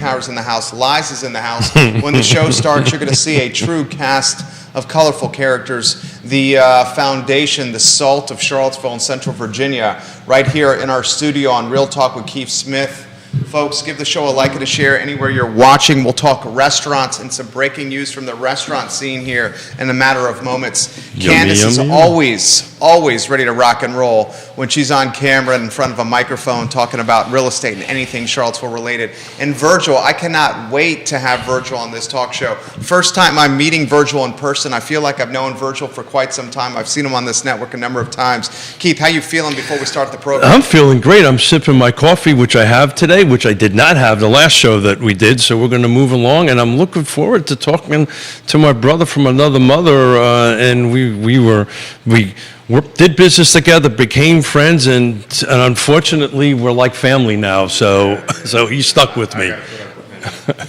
Howard's in the house, Liz is in the house. When the show starts, you're going to see a true cast of colorful characters. The foundation, the salt of Charlottesville and Central Virginia, right here in our studio on Real Talk with Keith Smith. Folks, give the show a like and a share anywhere you're watching. We'll talk restaurants and some breaking news from the restaurant scene here in a matter of moments. Candace is always ready to rock and roll when she's on camera in front of a microphone talking about real estate and anything Charlottesville related. And Virgil, I cannot wait to have Virgil on this talk show. First time I'm meeting Virgil in person. I feel like I've known Virgil for quite some time. I've seen him on this network a number of times. Keith, how you feeling before we start the program? I'm feeling great. I'm sipping my coffee, which I have today, which I did not have the last show that we did, so we're going to move along, and I'm looking forward to talking to my brother from another mother, and we did business together, became friends, and unfortunately we're like family now, so he stuck with me.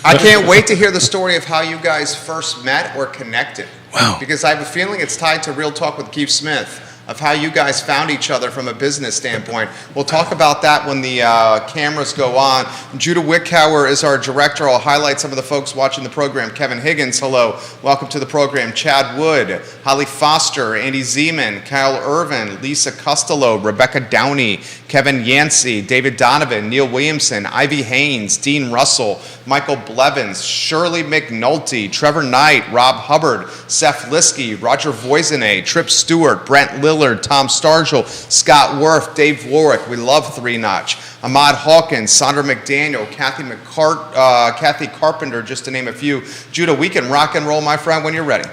I can't wait to hear the story of how you guys first met or connected. Wow. Because I have a feeling it's tied to Real Talk with Keith Smith, of how you guys found each other from a business standpoint. We'll talk about that when the cameras go on. Judah Wickhauer is our director. I'll highlight some of the folks watching the program. Kevin Higgins, hello. Welcome to the program. Chad Wood, Holly Foster, Andy Zeman, Kyle Irvin, Lisa Costello, Rebecca Downey, Kevin Yancey, David Donovan, Neil Williamson, Ivy Haynes, Dean Russell, Michael Blevins, Shirley McNulty, Trevor Knight, Rob Hubbard, Seth Liskey, Roger Voisinay, Trip Stewart, Brent Lillard, Tom Stargell, Scott Worth, Dave Warwick, we love Three Notch, Ahmad Hawkins, Sandra McDaniel, Kathy Carpenter, just to name a few. Judah, we can rock and roll, my friend, when you're ready.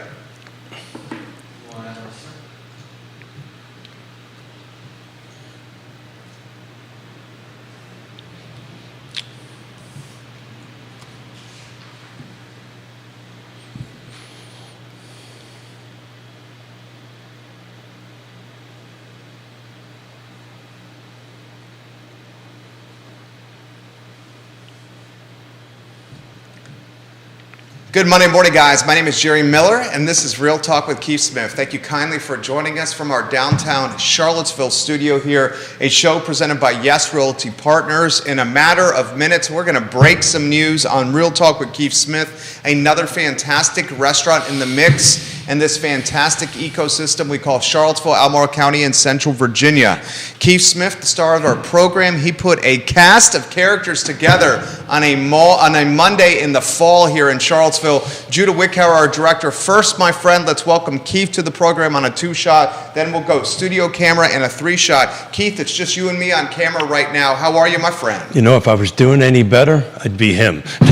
Good Monday morning, guys. My name is Jerry Miller, and this is Real Talk with Keith Smith. Thank you kindly for joining us from our downtown Charlottesville studio here, a show presented by Yes Realty Partners. In a matter of minutes, we're going to break some news on Real Talk with Keith Smith, another fantastic restaurant in the mix, and this fantastic ecosystem we call Charlottesville, Albemarle County, and Central Virginia. Keith Smith, the star of our program, he put a cast of characters together on a Monday in the fall here in Charlottesville. Judah Wickhauer, our director. First, my friend, let's welcome Keith to the program on a 2-shot. Then we'll go studio camera and a 3-shot. Keith, it's just you and me on camera right now. How are you, my friend? You know, if I was doing any better, I'd be him. We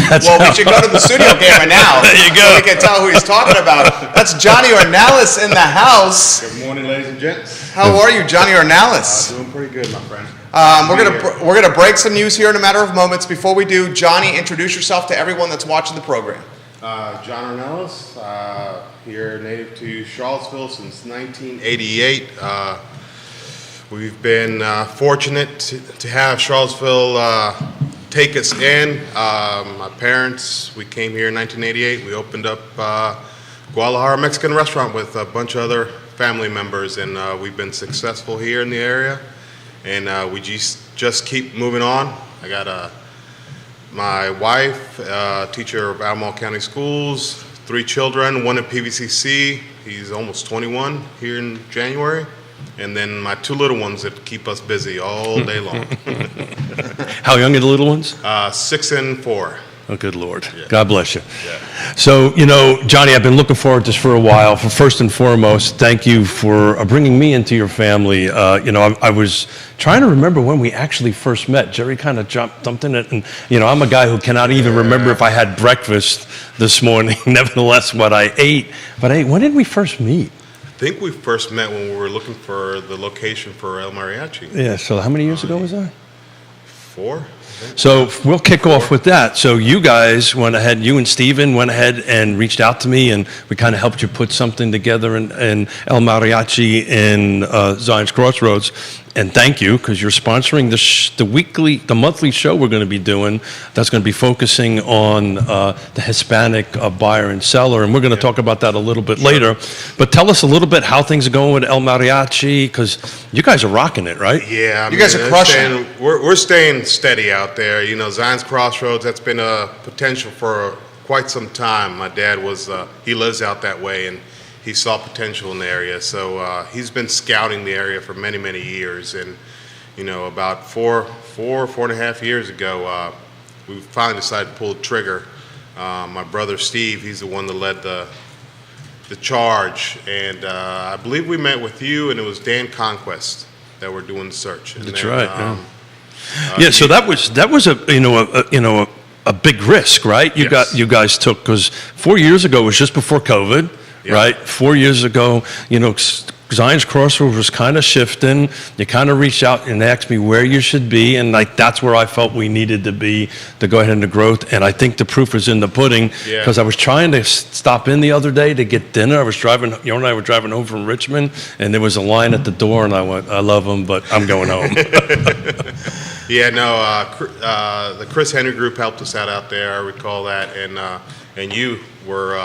should go to the studio camera now. There you go. So we can tell who he's talking about. That's Johnny Ornelas in the house. Good morning, ladies and gents. How are you, Johnny Ornelas? Doing pretty good, my friend. We're gonna break some news here in a matter of moments. Before we do, Johnny, introduce yourself to everyone that's watching the program. John Ornelas, here native to Charlottesville since 1988. We've been fortunate to have Charlottesville take us in. My parents, we came here in 1988. We opened up Guadalajara Mexican restaurant with a bunch of other family members, and we've been successful here in the area, and we just keep moving on. I got my wife, teacher of Albemarle County Schools, 3 children, one at PVCC. He's almost 21 here in January. And then my 2 little ones that keep us busy all day long. How young are the little ones? 6 and 4. Oh, good Lord. Yeah. God bless you. Yeah. So, you know, Johnny, I've been looking forward to this for a while. First and foremost, thank you for bringing me into your family. You know, I was trying to remember when we actually first met. Jerry kind of jumped in it. And, you know, I'm a guy who cannot even remember if I had breakfast this morning, nevertheless, what I ate. But when did we first meet? I think we first met when we were looking for the location for El Mariachi. Yeah, so how many years ago was that? 4. So we'll kick off with that. So you guys went ahead, you and Steven went ahead and reached out to me, and we kind of helped you put something together in El Mariachi in Zion's Crossroads. and thank you, because you're sponsoring the monthly show we're going to be doing that's going to be focusing on the Hispanic buyer and seller, and we're going to talk about that a little bit later. But tell us a little bit how things are going with El Mariachi, because you guys are rocking it, right? Yeah, You guys are crushing it. We're staying steady out there. You know, Zion's Crossroads, that's been a potential for quite some time. My dad he lives out that way, and he saw potential in the area. So he's been scouting the area for many, many years. And, you know, about four and a half years ago, we finally decided to pull the trigger. My brother Steve, he's the one that led the charge. And I believe we met with you, and it was Dan Conquest that were doing the search. And That's then, right. Yeah. So that was a big risk, right? Yes. You guys took, because 4 years ago was just before COVID, Yeah. right? 4 years ago, Zion's Crossroads was kind of shifting. You kind of reached out and asked me where you should be, and that's where I felt we needed to be to go ahead into growth. And I think the proof is in the pudding, Yeah. because I was trying to stop in the other day to get dinner. I was driving, and I were driving home from Richmond, and there was a line at the door, and I went, I love them, but I'm going home. Yeah, no, the Chris Henry Group helped us out there. I recall that, and you were,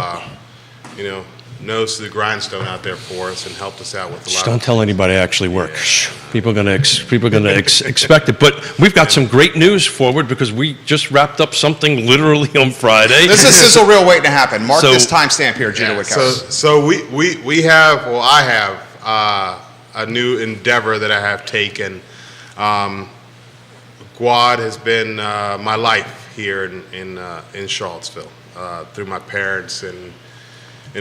nose to the grindstone out there for us and helped us out with a lot. Just don't tell anybody I actually work. Shh. People are gonna expect it. But we've got some great news forward, because we just wrapped up something literally on Friday. This is sizzle reel waiting to happen. Mark So- this timestamp here, Judah Yeah, Wickhouse. so we have, well, I have a new endeavor that I have taken. Guad has been my life here in Charlottesville through my parents and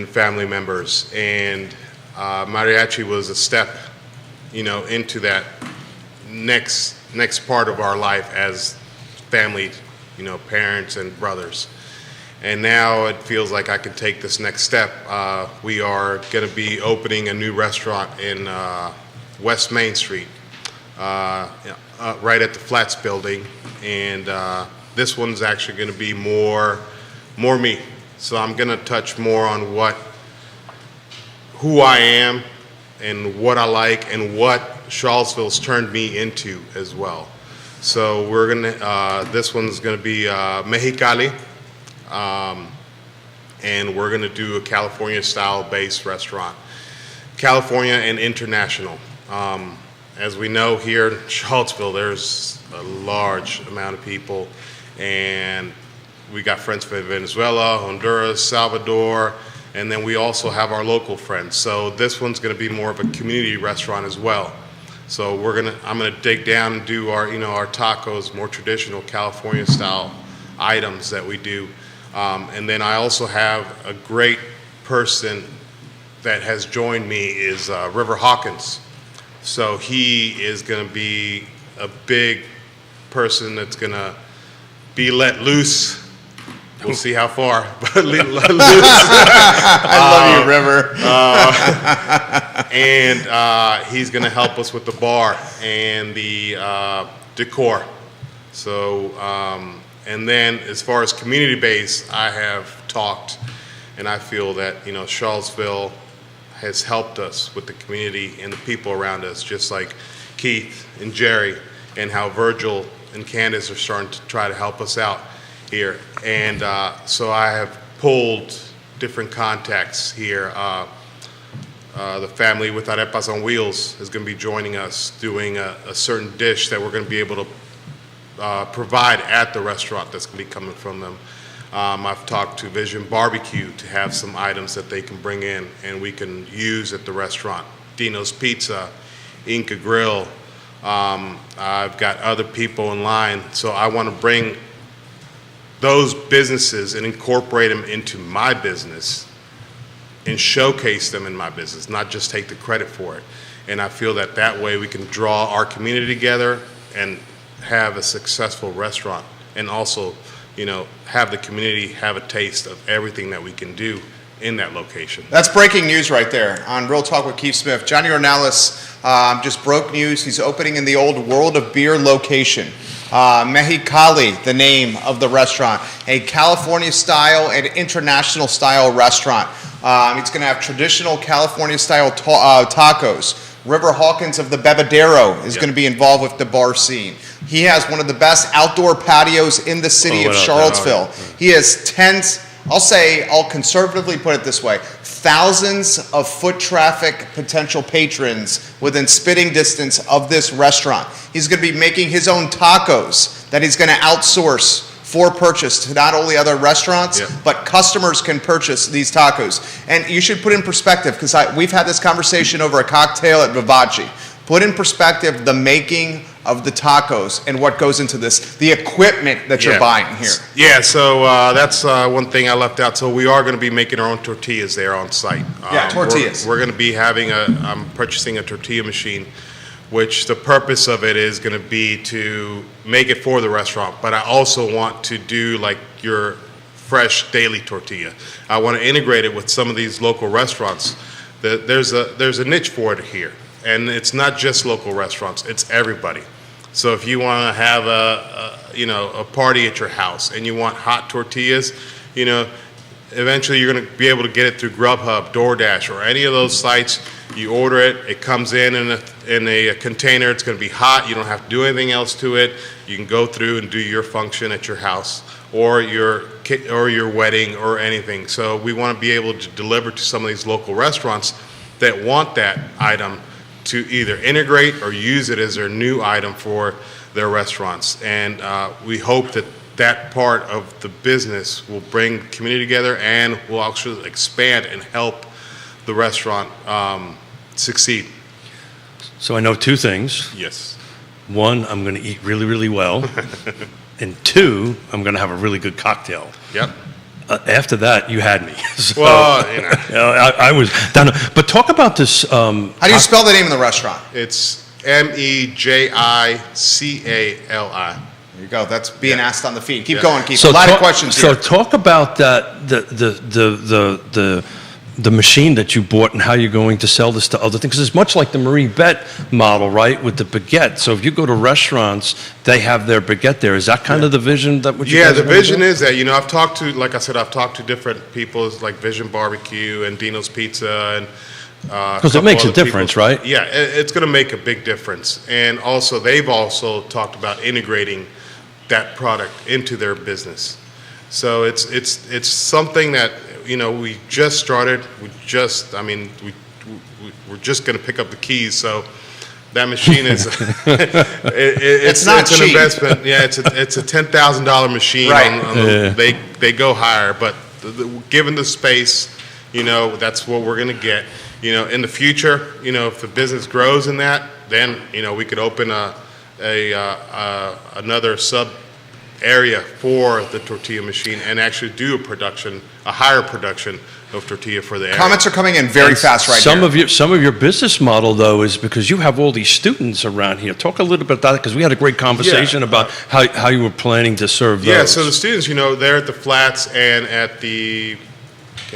family members, and mariachi was a step, into that next part of our life as family, parents and brothers. And now it feels like I can take this next step. We are going to be opening a new restaurant in West Main Street, right at the Flats building, and this one's actually going to be more me. So I'm going to touch more on who I am and what I like and what Charlottesville's turned me into as well. So we're going to, this one's going to be Mexicali, and we're going to do a California style based restaurant. California and international. As we know here in Charlottesville, there's a large amount of people, and we got friends from Venezuela, Honduras, Salvador, and then we also have our local friends. So this one's going to be more of a community restaurant as well. So I'm gonna dig down and do our tacos, more traditional California style items that we do. And then I also have a great person that has joined me is River Hawkins. So he is going to be a big person that's going to be let loose. We'll see how far, but let loose. I love you, River. And he's going to help us with the bar and the decor. So, and then as far as community base, I have talked, and I feel that Charlottesville has helped us with the community and the people around us, just like Keith and Jerry, and how Virgil and Candace are starting to try to help us out here. And so I have pulled different contacts here. The family with Arepas on Wheels is going to be joining us, doing a certain dish that we're going to be able to provide at the restaurant that's going to be coming from them. I've talked to Vision Barbecue to have some items that they can bring in and we can use at the restaurant. Dino's Pizza, Inca Grill. I've got other people in line. So I want to bring those businesses and incorporate them into my business and showcase them in my business, not just take the credit for it. And I feel that that way we can draw our community together and have a successful restaurant, and also, have the community have a taste of everything that we can do in that location. That's breaking news right there on Real Talk with Keith Smith. Johnny Ornelas just broke news. He's opening in the old World of Beer location. Mexicali, the name of the restaurant, a California style and international style restaurant. It's going to have traditional California style tacos, River Hawkins of the Bebedero is Yeah. going to be involved with the bar scene. He has one of the best outdoor patios in the city of without Charlottesville. doubt. He has tens, I'll conservatively put it this way, thousands of foot traffic potential patrons within spitting distance of this restaurant. He's going to be making his own tacos that he's going to outsource for purchase to not only other restaurants, Yeah. but customers can purchase these tacos. And you should put in perspective, because we've had this conversation over a cocktail at Vivace. Put in perspective the making of the tacos and what goes into this, the equipment that you're buying here. Yeah, so that's one thing I left out. So we are going to be making our own tortillas there on site. Yeah, tortillas. We're going to be I'm purchasing a tortilla machine, which the purpose of it is going to be to make it for the restaurant. But I also want to do like your fresh daily tortilla. I want to integrate it with some of these local restaurants. There's a niche for it here. And it's not just local restaurants, it's everybody. So if you want to have a party at your house and you want hot tortillas, eventually you're going to be able to get it through Grubhub, DoorDash, or any of those sites. You order it, it comes in a container, it's going to be hot, you don't have to do anything else to it. You can go through and do your function at your house or your wedding or anything. So we want to be able to deliver to some of these local restaurants that want that item to either integrate or use it as their new item for their restaurants. And we hope that that part of the business will bring the community together and will actually expand and help the restaurant succeed. So I know two things. Yes. One, I'm going to eat really, really well. And two, I'm going to have a really good cocktail. Yep. After that, you had me. So, Well, I was down. But talk about this. How do you spell the name of the restaurant? it's MEJICALI. There you go. That's being asked on the feed. Keep going, Keith. So a lot of talk- questions So here. talk about that, the machine that you bought and how you're going to sell this to other things. 'Cause it's much like the Marie Bet model, right, with the baguette. So if you go to restaurants, they have their baguette there. Is that kind of the vision that what you Yeah, guys the are gonna vision do? is that, I've talked to, like I said, I've talked to different people like Vision Barbecue and Dino's Pizza and Because it makes a difference, right? Yeah, it's going to make a big difference. And also, they've also talked about integrating that product into their business. So it's something that, we just started. We're just going to pick up the keys. So that machine is, it's not it's an cheap. investment. Yeah, it's a $10,000 machine. Right. They go higher, but given the space, that's what we're going to get. In the future, if the business grows in that, then we could open another sub area for the tortilla machine and actually do a higher production of tortilla for the area. Comments are coming in very fast right some here. Some of your business model, though, is because you have all these students around here. Talk a little bit about that, because we had a great conversation about how you were planning to serve those. Yeah, so the students, they're at the Flats and at the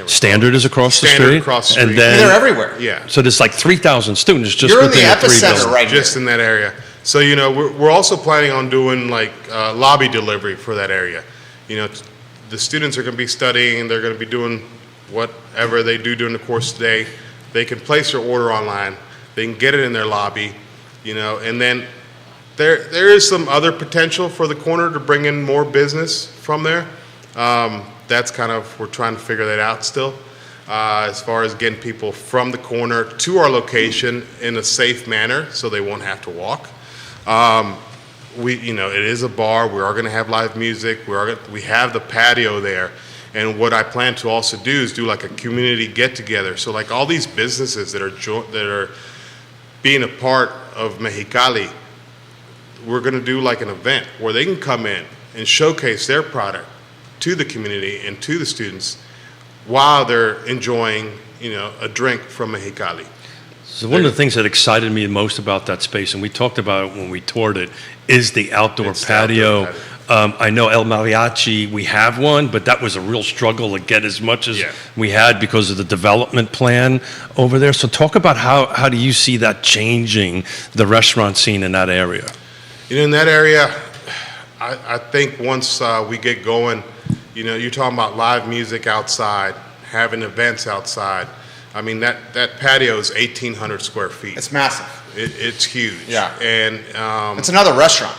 Standard is across the Standard street? across the And street. then, They're everywhere. Yeah. So there's like 3,000 students just You're in the within the three epicenter buildings. right Just here. in that area. So, we're also planning on doing like lobby delivery for that area. The students are going to be studying, they're going to be doing whatever they do during the course of the day. They can place their order online, they can get it in their lobby, and then there is some other potential for the corner to bring in more business from there. That's we're trying to figure that out still. As far as getting people from the corner to our location in a safe manner so they won't have to walk. It is a bar. We are going to have live music. We have the patio there. And what I plan to also do is do like a community get together. So like all these businesses that are being a part of Mexicali, we're going to do like an event where they can come in and showcase their product to the community and to the students while they're enjoying, a drink from Mexicali. So one of the things that excited me most about that space, and we talked about it when we toured it, is the outdoor It's the patio. outdoor patio. I know El Mariachi, we have one, but that was a real struggle to get as much as Yeah. we had because of the development plan over there. So talk about how do you see that changing the restaurant scene in that area? In that area, I think once we get going, you're talking about live music outside, having events outside. I mean, that patio is 1,800 square feet. It's massive. It's huge. Yeah. And It's another restaurant.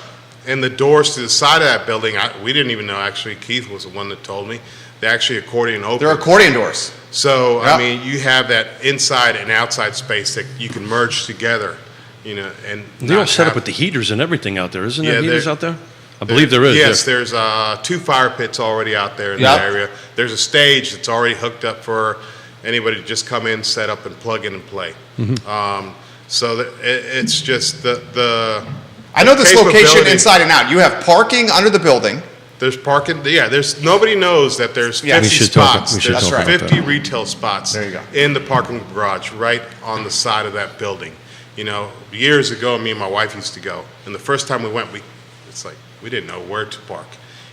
and the doors to the side of that building, we didn't even know. Actually, Keith was the one that told me. They actually accordion open. They're accordion doors. So Yep. I mean, you have that inside and outside space that you can merge together. You know, and They're all not set up have- with the heaters and everything out there. Isn't Yeah, there heaters there- out there? I believe there is. Yes, there. there's 2 fire pits already out there in Yep. that area. There's a stage that's already hooked up for anybody to just come in, set up, and plug in and play. So it's just the I know this location capability. inside and out. You have parking under the building. There's parking. Yeah, there's nobody knows that there's 50 Yeah. We should talk- spots. we should There's talk about 50 retail spots There you go. in the parking garage right on the side of that building. You know, years ago, me and my wife used to go, and the first time we went, it's like we didn't know where to park.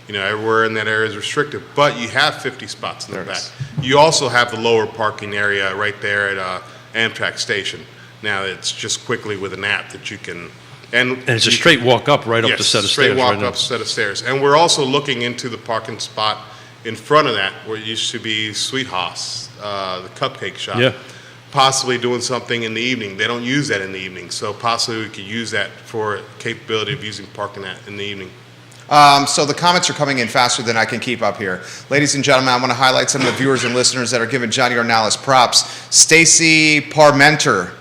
You know, everywhere in that area is restricted, but you have 50 spots in the There it back. is. You also have the lower parking area right there at Amtrak Station. Now it's just quickly with an app that you can, And it's a you- straight walk up right up Yes, the set of straight stairs. walk right now. up set of stairs. And we're also looking into the parking spot in front of that where it used to be Sweet House, the cupcake shop. Yeah. Possibly doing something in the evening. They don't use that in the evening, so possibly we could use that for capability of using parking that in the evening. So the comments are coming in faster than I can keep up here. Ladies and gentlemen, I want to highlight some of the viewers and listeners that are giving Johnny Ornalis props. Stacy Parmenter,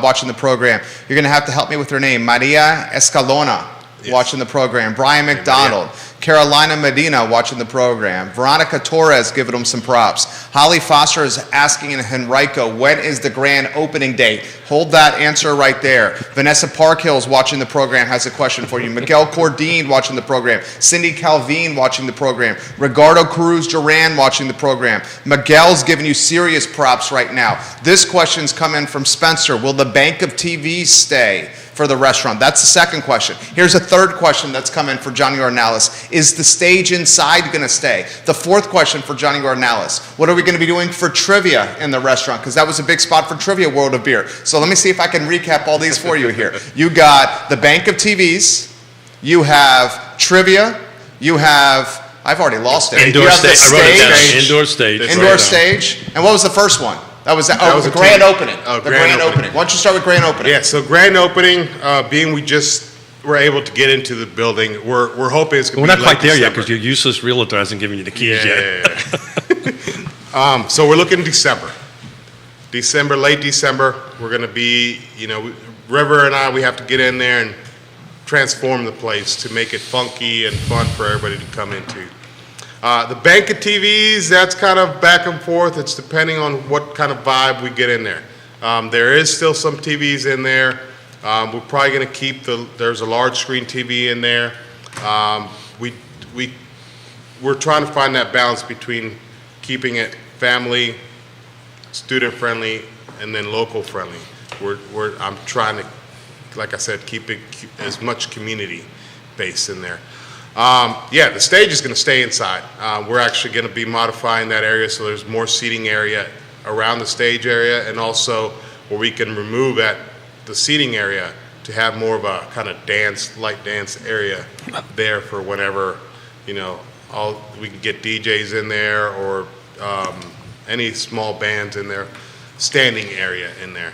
watching the program. You're going to have to help me with her name. Maria Escalona, Yes. watching the program. Brian McDonald. Carolina Medina, watching the program. Veronica Torres, giving them some props. Holly Foster is asking in Henrico, when is the grand opening date? Hold that answer right there. Vanessa Parkhill's watching the program, has a question for you. Miguel Cordine watching the program. Cindy Calvin watching the program. Ricardo Cruz Duran watching the program. Miguel's giving you serious props right now. This question's coming from Spencer. Will the bank of TVs stay for the restaurant? That's the second question. Here's a third question that's coming for Johnny Ornalis. Is the stage inside going to stay? The fourth question for Johnny Ornalis. What are we going to be doing for trivia in the restaurant? Because that was a big spot for Trivia World of Beer. So let me see if I can recap all these for you here. You got the bank of TVs. You have trivia. You have, I've already lost it. Indoor You have the stage. I wrote it down. stage. Indoor stage. It's Indoor right stage. And what was the first one? That was That was the a grand team. opening. Oh, The grand grand opening. opening. Why don't you start with grand opening? Yeah, so grand opening, being we just were able to get into the building, we're hoping it's going We're to not be quite there yet December. because your useless realtor hasn't given you the keys yet. Yeah. So we're looking December. Late December, we're going to be, you know, River and I, we have to get in there and transform the place to make it funky and fun for everybody to come into. The bank of TVs, that's kind of back and forth. It's depending on what kind of vibe we get in there. There is still some TVs in there. We're probably going to keep there's a large screen TV in there. We're trying to find that balance between keeping it family, student friendly, and then local friendly. I'm trying to, like I said, keep it as much community base in there. Yeah, the stage is going to stay inside. We're actually going to be modifying that area so there's more seating area around the stage area, and also where we can remove the seating area to have more of a kind of light dance area there for whenever, you know, we can get DJs in there or any small bands in there, standing area in there.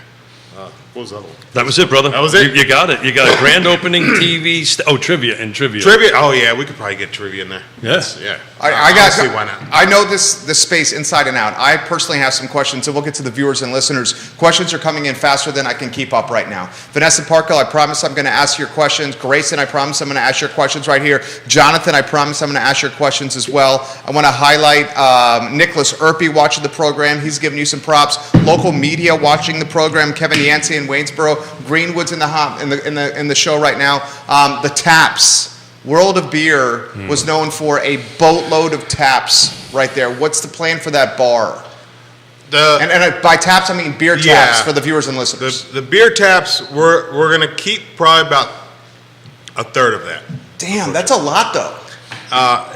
What was the other one? That was it, brother. That was it? You got it. You got a grand opening TV. Trivia and trivia. Trivia? Oh yeah, we could probably get trivia in there. Yes. Yeah. I got. Honestly, why not? I know this space inside and out. I personally have some questions, and we'll get to the viewers and listeners. Questions are coming in faster than I can keep up right now. Vanessa Parkhill, I promise I'm going to ask your questions. Grayson, I promise I'm going to ask your questions right here. Jonathan, I promise I'm going to ask your questions as well. I want to highlight Nicholas Erpy watching the program. He's giving you some props. Local media watching the program. Kevin Yancey in Waynesboro. Greenwood's in the show right now. The Taps. World of Beer was known for a boatload of taps right there. What's the plan for that bar? And by taps, I mean beer taps Yeah. for the viewers and listeners. The beer taps, we're going to keep probably about a third of that. Damn, that's a lot though.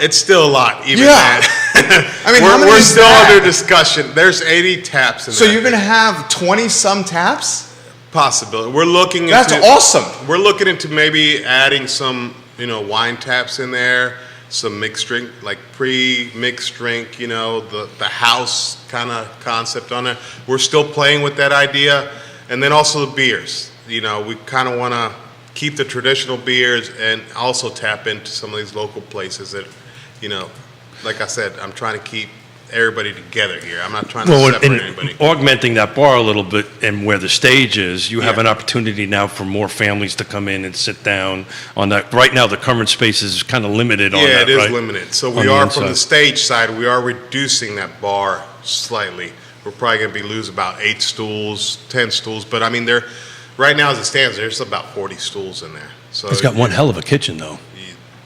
It's still a lot, even Yeah. that. I mean, how many we're is still that? under discussion. There's 80 taps in So that you're going to thing. have 20-some taps? Possibility. We're looking That's into, awesome. We're looking into maybe adding some, wine taps in there, some mixed drink, like pre-mixed drink, you know, the house kind of concept on it. We're still playing with that idea. And then also the beers. You know, we kind of want to keep the traditional beers and also tap into some of these local places that, you know, like I said, I'm trying to keep everybody together here. I'm not trying to Well, separate in anybody. augmenting that bar a little bit and where the stage is, you have Yeah. an opportunity now for more families to come in and sit down on that. Right now, the current space is kind of limited on Yeah, that, it is right? limited. So On we the are, from the inside. stage side, we are reducing that bar slightly. We're probably going to be losing about 8 stools, 10 stools. But I mean, right now as it stands, there's about 40 stools in there. So It's got one hell of a kitchen, though.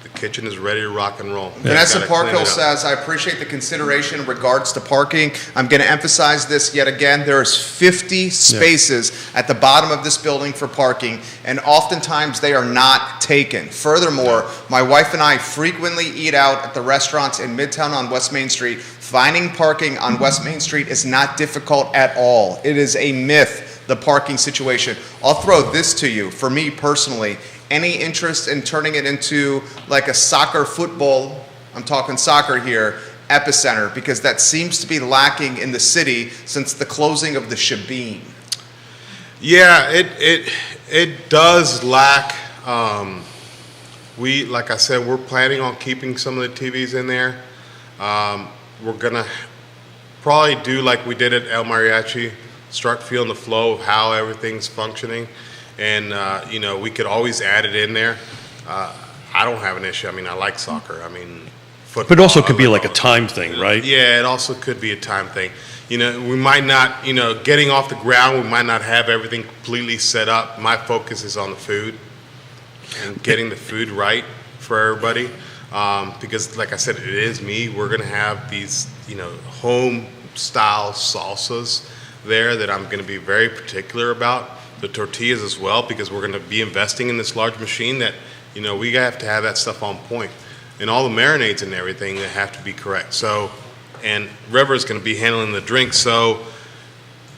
the kitchen is ready to rock and roll. Vanessa Just gotta clean Parkhill it up. says, I appreciate the consideration in regards to parking. I'm going to emphasize this yet again. There's 50 spaces at the bottom of this building for parking, and oftentimes they are not taken. Furthermore, my wife and I frequently eat out at the restaurants in Midtown on West Main Street. Finding parking on West Main Street is not difficult at all. It is a myth, the parking situation. I'll throw this to you. For me personally, any interest in turning it into like a soccer football, I'm talking soccer here, epicenter, because that seems to be lacking in the city since the closing of the Shabin. Yeah, it does lack. Like I said, we're planning on keeping some of the TVs in there. We're gonna probably do like we did at El Mariachi, start feeling the flow of how everything's functioning, and you know, we could always add it in there. I don't have an issue. I mean, I like soccer. I mean, football. But it also could I be like like a all- time thing, right? Yeah, it also could be a time thing. You know, we might not, you know, getting off the ground, we might not have everything completely set up. My focus is on the food and getting the food right for everybody. Because, like I said, it is me. We're going to have these, you know, home style salsas there that I'm going to be very particular about. The tortillas as well, because we're going to be investing in this large machine that, you know, we have to have that stuff on point. And all the marinades and everything that have to be correct. So, and River is going to be handling the drinks. So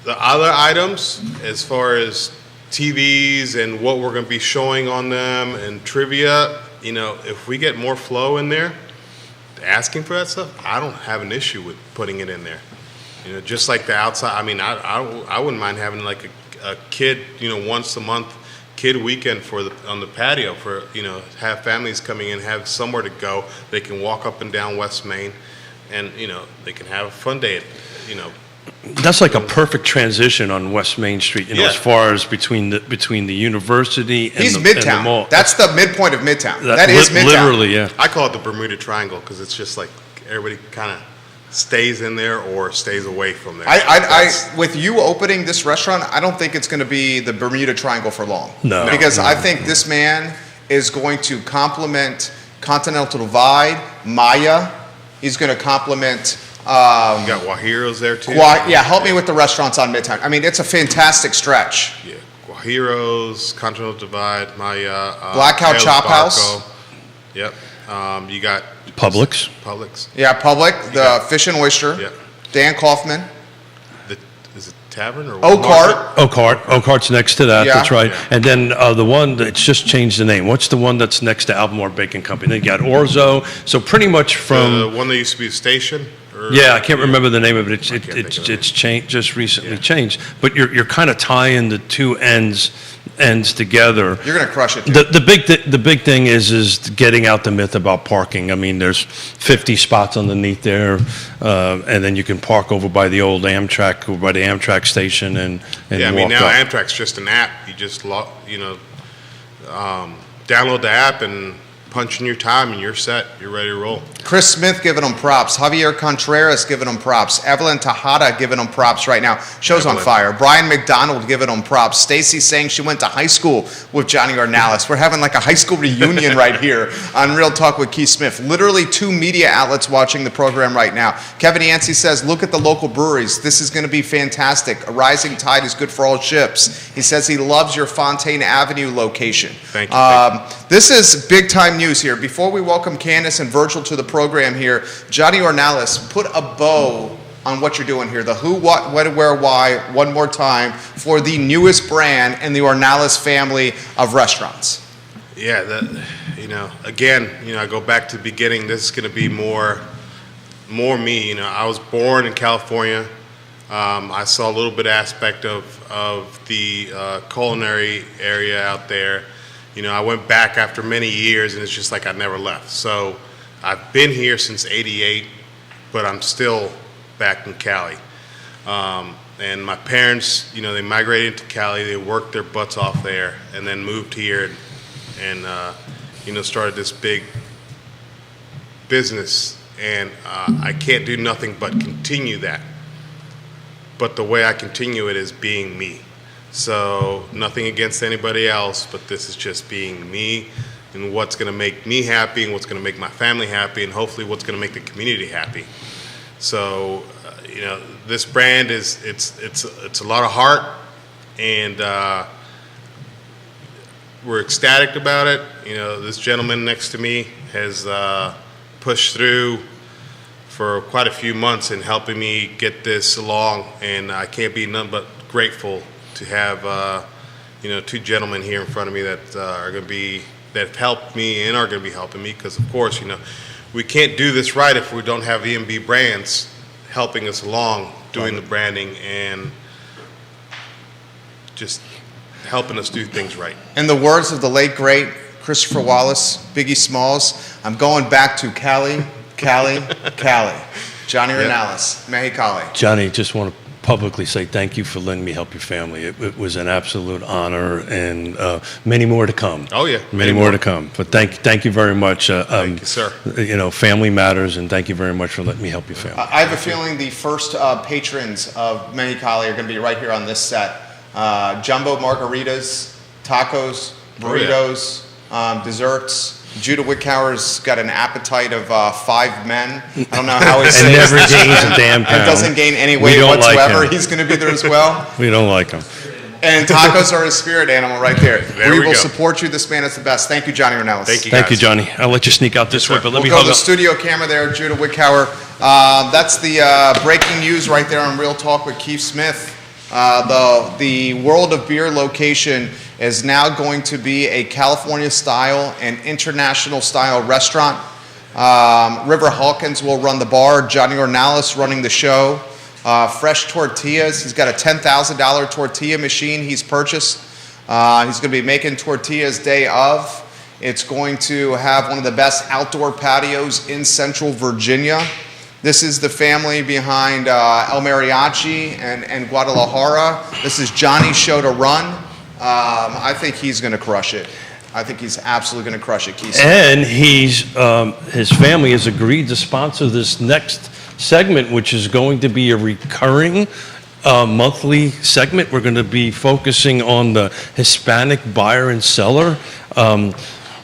the other items, as far as TVs and what we're going to be showing on them and trivia, you know, if we get more flow in there, asking for that stuff, I don't have an issue with putting it in there. You know, just like the outside. I mean, I wouldn't mind having like a kid, you know, once a month kid weekend on the patio for, you know, have families coming in, have somewhere to go. They can walk up and down West Main, and you know, they can have a fun day. You know, That's like a perfect transition on West Main Street, you know, Yeah. as far as between the university and He's the, and the Midtown. mall. That's the midpoint of Midtown. That is Midtown. Literally, yeah. I call it the Bermuda Triangle because it's just like everybody kind of stays in there or stays away from there. With you opening this restaurant, I don't think it's going to be the Bermuda Triangle for long. No. Because I think this man is going to complement Continental Divide, Maya. He's going to complement. You got Guajiros there too. Help me with the restaurants on Midtown. I mean, it's a fantastic stretch. Yeah, Guajiros, Continental Divide, Maya. Black Cow El Chop Barco. House. Yep. You got Publix. Publix. Yeah, Public, the Fish and Oyster, Yeah. Dan Kaufman, Is it Tavern or Oak Market? Heart. Oakhart's next to that, Yeah. that's right. Yeah. And then the one that's just changed the name. What's the one that's next to Albemarle Bacon Company? Then you got Orzo. So pretty much The from, one that used to be the station? Or- yeah, I can't remember the name of it. I can't think of it. It's changed, just recently Yeah. changed. But you're kind of tying the two ends together. You're going to crush it, dude. The big thing is getting out the myth about parking. I mean, there's 50 spots underneath there, and then you can park over by the old Amtrak, over by the Amtrak station, and Yeah, I mean, walk now up. Amtrak's just an app. You just, download the app and punch in your time and you're set. You're ready to roll. Chris Smith giving them props. Javier Contreras giving them props. Evelyn Tejada giving them props right now. Show's on Evelyn. fire. Brian McDonald giving them props. Stacy saying she went to high school with Johnny Ornalis. We're having like a high school reunion right here on Real Talk with Keith Smith. Literally 2 media outlets watching the program right now. Kevin Yancey says, look at the local breweries. This is going to be fantastic. A rising tide is good for all ships. He says he loves your Fontaine Avenue location. Thank you. This is big time news here. Before we welcome Candace and Virgil to the program here, Johnny Ornalis, put a bow on what you're doing here. The who, what, when, where, why, one more time for the newest brand in the Ornalis family of restaurants. Yeah, again, I go back to the beginning. This is going to be more me. I was born in California. I saw a little bit aspect of the culinary area out there. I went back after many years, and it's just like I never left. So I've been here since '88, but I'm still back in Cali. And my parents, they migrated to Cali. They worked their butts off there, and then moved here and started this big business. And I can't do nothing but continue that. But the way I continue it is being me. So nothing against anybody else, but this is just being me and what's going to make me happy and what's going to make my family happy and hopefully what's going to make the community happy. So, this brand it's a lot of heart, and we're ecstatic about it. This gentleman next to me has pushed through for quite a few months in helping me get this along, and I can't be none but grateful to have two gentlemen here in front of me that that have helped me and are going to be helping me, because of course we can't do this right if we don't have EMB Brands helping us along doing the branding and just helping us do things right. In the words of the late great Christopher Wallace, Biggie Smalls, I'm going back to Cali, Cali, Cali. Johnny Renales, Mexicali. Johnny, just want to publicly say thank you for letting me help your family. It was an absolute honor, and many more to come. Oh yeah, many more to come. But thank you very much. Thank you, sir. Family matters, and thank you very much for letting me help your family. I have a feeling the first patrons of Mexicali are going to be right here on this set. Jumbo margaritas, tacos, burritos, desserts. Judah Wickhauer's got an appetite of 5 men. I don't know how he and never gains a damn pound. And doesn't gain any weight whatsoever. Like He's going to be there as well. We don't like him. And tacos are his spirit animal right there. We will go. support you. This man is the best. Thank you, Johnny Renales. Thank you, Thank you, guys. Johnny. I'll let you sneak out this way, but let me We'll go hug to the up. studio camera there, Judah Wickhauer. That's the breaking news right there on Real Talk with Keith Smith. The World of Beer location is now going to be a California-style and international-style restaurant. River Hawkins will run the bar. Johnny Renales running the show. Fresh tortillas. He's got a $10,000 tortilla machine he's purchased. He's going to be making tortillas day of. It's going to have one of the best outdoor patios in Central Virginia. This is the family behind El Mariachi and Guadalajara. This is Johnny's show to run. I think he's going to crush it. I think he's absolutely going to crush it, Keith. And his family has agreed to sponsor this next segment, which is going to be a recurring monthly segment. We're going to be focusing on the Hispanic buyer and seller.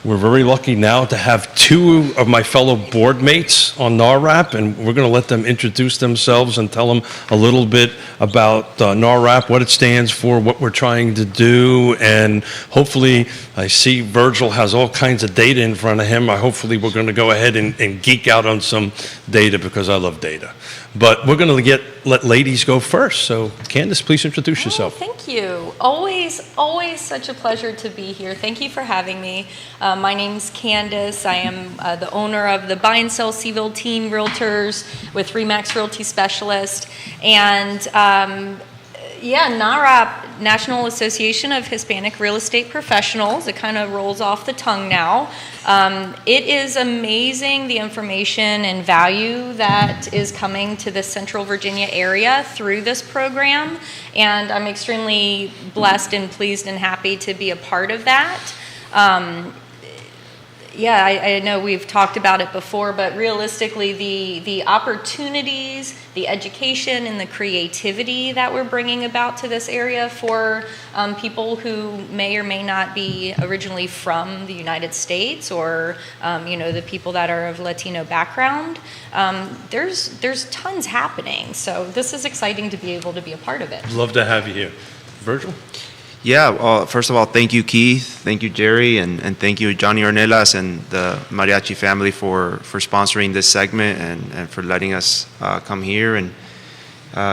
We're very lucky now to have 2 of my fellow board mates on NARRAP, and we're going to let them introduce themselves and tell them a little bit about NARRAP, what it stands for, what we're trying to do, and hopefully, I see Virgil has all kinds of data in front of him. Hopefully, we're going to go ahead and geek out on some data because I love data. But we're going to let ladies go first. So, Candace, please introduce yourself. Thank you. Always such a pleasure to be here. Thank you for having me. My name's Candace. I am the owner of the Buy and Sell Seville Team Realtors with RE/MAX Realty Specialist. And NARRAP, National Association of Hispanic Real Estate Professionals. It kind of rolls off the tongue now. It is amazing the information and value that is coming to the Central Virginia area through this program, and I'm extremely blessed and pleased and happy to be a part of that. I know we've talked about it before, but realistically, the opportunities, the education, and the creativity that we're bringing about to this area for people who may or may not be originally from the United States, or the people that are of Latino background, there's tons happening. So this is exciting to be able to be a part of it. Love to have you here. Virgil? Yeah, first of all, thank you, Keith. Thank you, Jerry, and thank you, Johnny Ornelas and the Mariachi family for sponsoring this segment and for letting us come here and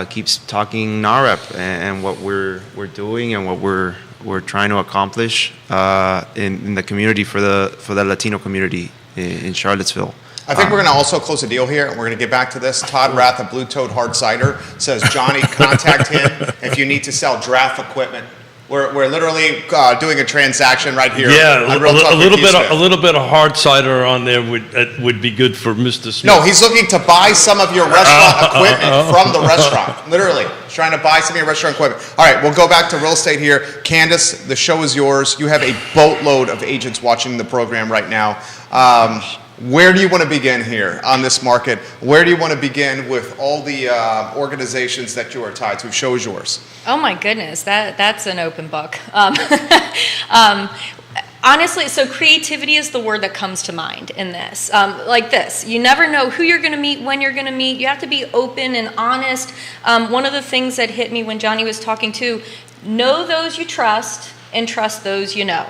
keep talking NARRAP and what we're doing and what we're we're trying to accomplish in the community for the Latino community in Charlottesville. I think we're going to also close the deal here, and we're going to get back to this. Todd Rath of Blue Toad Hard Cider says, Johnny, contact him if you need to sell draft equipment. We're literally doing a transaction right here. Yeah, on Real Talk a with little Keith bit, Smith. a little bit of hard cider on there would be good for Mr. Smith. No, he's looking to buy some of your restaurant equipment from the restaurant. Literally, he's trying to buy some of your restaurant equipment. All right, we'll go back to real estate here. Candace, the show is yours. You have a boatload of agents watching the program right now. Where do you want to begin here on this market? Where do you want to begin with all the organizations that you are tied to? Show is yours. Oh my goodness, that's an open book. Honestly, so creativity is the word that comes to mind in this. Like this, you never know who you're going to meet, when you're going to meet. You have to be open and honest. One of the things that hit me when Johnny was talking too, know those you trust and trust those you know.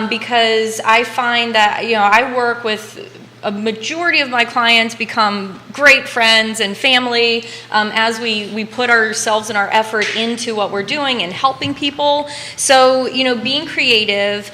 Because I find that, I work with a majority of my clients become great friends and family as we put ourselves and our effort into what we're doing and helping people. So, being creative,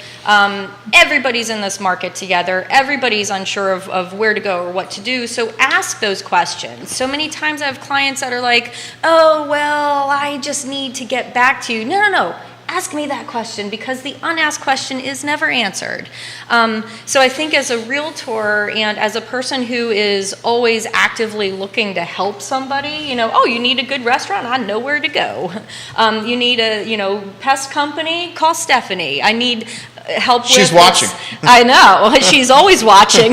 everybody's in this market together. Everybody's unsure of where to go or what to do. So ask those questions. So many times I have clients that are like, oh, well, I just need to get back to you. No. Ask me that question, because the unasked question is never answered. So I think as a realtor and as a person who is always actively looking to help somebody, you need a good restaurant, I know where to go. You need a, pest company, call Stephanie. I need help with. She's watching. I know. She's always watching.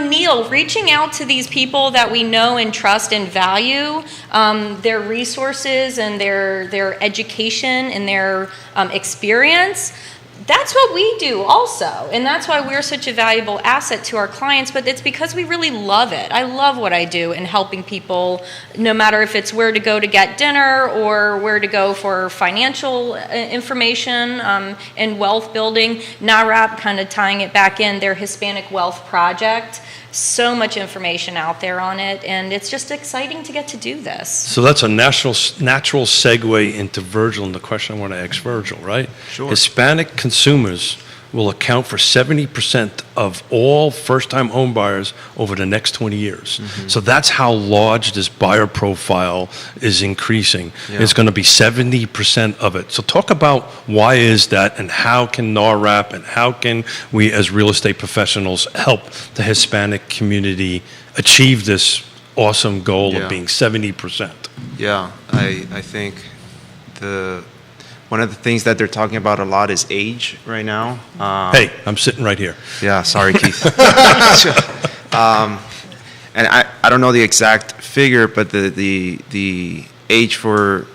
Neil, reaching out to these people that we know and trust and value, their resources and their education and their experience, that's what we do also. And that's why we're such a valuable asset to our clients, but it's because we really love it. I love what I do in helping people, no matter if it's where to go to get dinner or where to go for financial information and wealth building. NAHREP, kind of tying it back in, their Hispanic Wealth Project. So much information out there on it, and it's just exciting to get to do this. So that's a natural segue into Virgil and the question I want to ask Virgil, right? Sure. Hispanic consumers will account for 70% of all first-time home buyers over the next 20 years. Mm-hmm. So that's how large this buyer profile is increasing. Yeah. It's going to be 70% of it. So talk about why is that, and how can NAHREP and how can we as real estate professionals help the Hispanic community achieve this awesome goal of being 70%? Yeah, I think one of the things that they're talking about a lot is age right now. Hey, I'm sitting right here. Yeah, sorry, Keith. And I don't know the exact figure, but the age for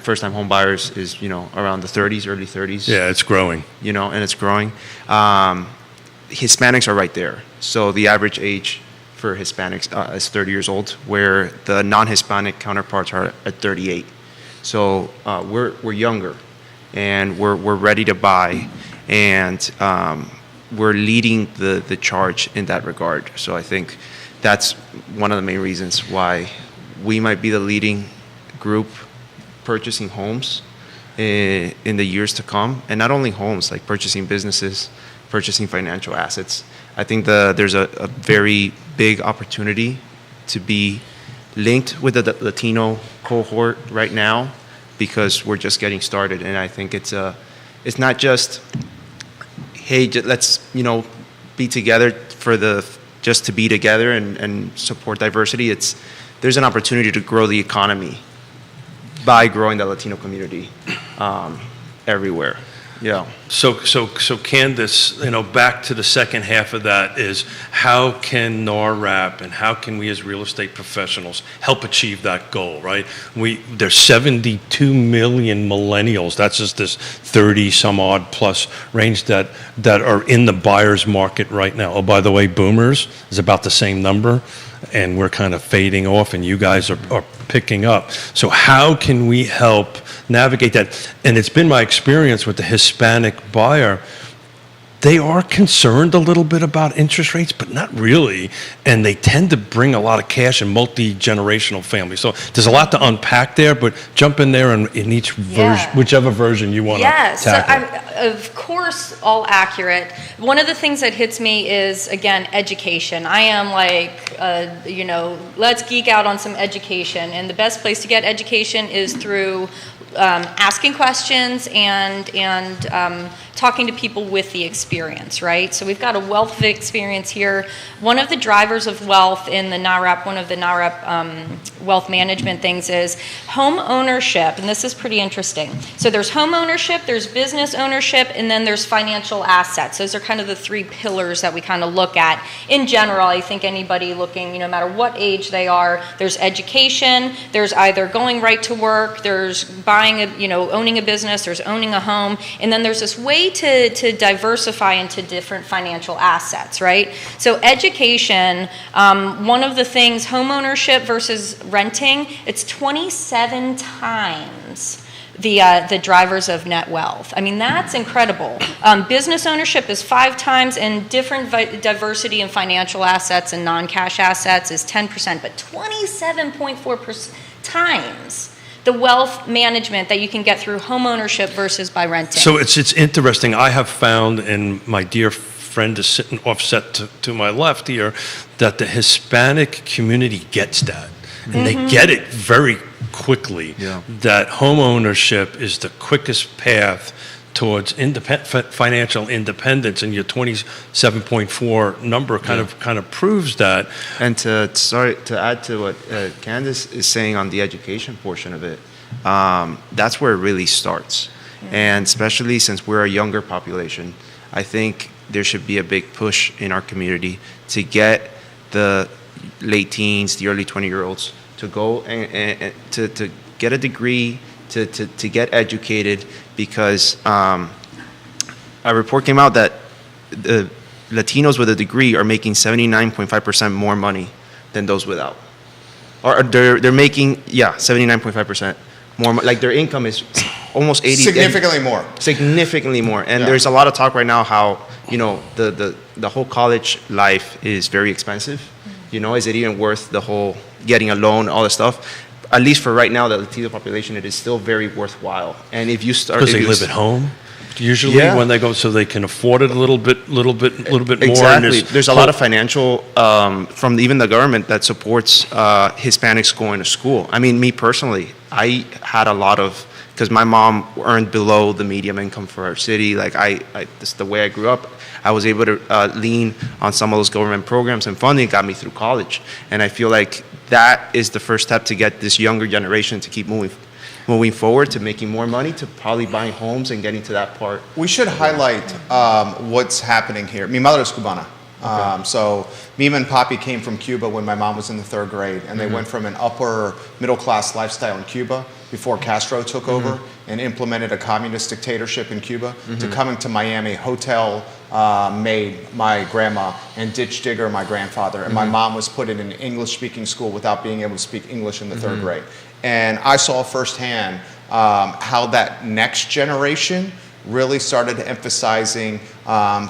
first time home buyers is around the 30s, early 30s. Yeah, it's growing. And it's growing. Hispanics are right there. So the average age for Hispanics is 30 years old, where the non-Hispanic counterparts are at 38. So we're younger, and we're ready to buy, and we're leading the charge in that regard. So I think that's one of the main reasons why we might be the leading group purchasing homes in the years to come, and not only homes, like purchasing businesses, purchasing financial assets. I think there's a very big opportunity to be linked with the Latino cohort right now, because we're just getting started, and I think it's not just, hey, let's be together just to be together and support diversity. There's an opportunity to grow the economy by growing the Latino community everywhere. Yeah. So Candace, back to the second half of that is, how can NAHREP and how can we as real estate professionals help achieve that goal, right? There's 72 million millennials. That's just this 30 some odd plus range that are in the buyer's market right now. Oh, by the way, boomers is about the same number, and we're kind of fading off, and you guys are picking up. So how can we help navigate that? And it's been my experience with the Hispanic buyer, they are concerned a little bit about interest rates, but not really. And they tend to bring a lot of cash in multi-generational families. So there's a lot to unpack there, but jump in there and in each version, Yeah. whichever version you want to Yes, so tackle. of course, all accurate. One of the things that hits me is, again, education. I am like, let's geek out on some education. And the best place to get education is through asking questions and talking to people with the experience, right? So we've got a wealth of experience here. One of the drivers of wealth in the NAREP, one of the NAREP wealth management things is home ownership, and this is pretty interesting. So there's home ownership, there's business ownership, and then there's financial assets. Those are kind of the three pillars that we kind of look at. In general, I think anybody looking, no matter what age they are, there's education, there's either going right to work, there's buying owning a business, there's owning a home, and then there's this way to diversify into different financial assets, right? So education, one of the things, home ownership versus renting, it's 27 times the drivers of net wealth. I mean, that's incredible. Business ownership is 5 times, and different diversity in financial assets and non-cash assets is 10%, but 27.4 times the wealth management that you can get through home ownership versus by renting. So it's interesting. I have found, and my dear friend is sitting offset to my left here, that the Hispanic community gets that. And they get it very quickly, that home ownership is the quickest path towards financial independence, and your 27.4 number kind of proves that. And to add to what Candace is saying on the education portion of it, that's where it really starts. And especially since we're a younger population, I think there should be a big push in our community to get the late teens, the early 20-year-olds to go and to get a degree, to get educated, because a report came out that the Latinos with a degree are making 79.5% more money than those without. Or they're making 79.5% more. Like their income is almost 80. Significantly more. Significantly more. And there's a lot of talk right now how the whole college life is very expensive. Is it even worth the whole getting a loan, all this stuff? At least for right now, the Latino population, it is still very worthwhile. And if you start, Because they live at home, usually when they go, so they can afford it a little bit more. Exactly. There's a lot of financial from even the government that supports Hispanics going to school. I mean, me personally, I had a lot of, because my mom earned below the medium income for our city. Like this is the way I grew up. I was able to lean on some of those government programs and funding got me through college. And I feel like that is the first step to get this younger generation to keep moving forward, to making more money, to probably buying homes and getting to that part. We should highlight what's happening here. Mi madre es cubana. So Mima and Papi came from Cuba when my mom was in the 3rd grade, and they went from an upper middle class lifestyle in Cuba before Castro took over and implemented a communist dictatorship in Cuba to coming to Miami, hotel maid, my grandma, and ditch digger, my grandfather. And my mom was put in an English speaking school without being able to speak English in the 3rd grade. And I saw firsthand how that next generation really started emphasizing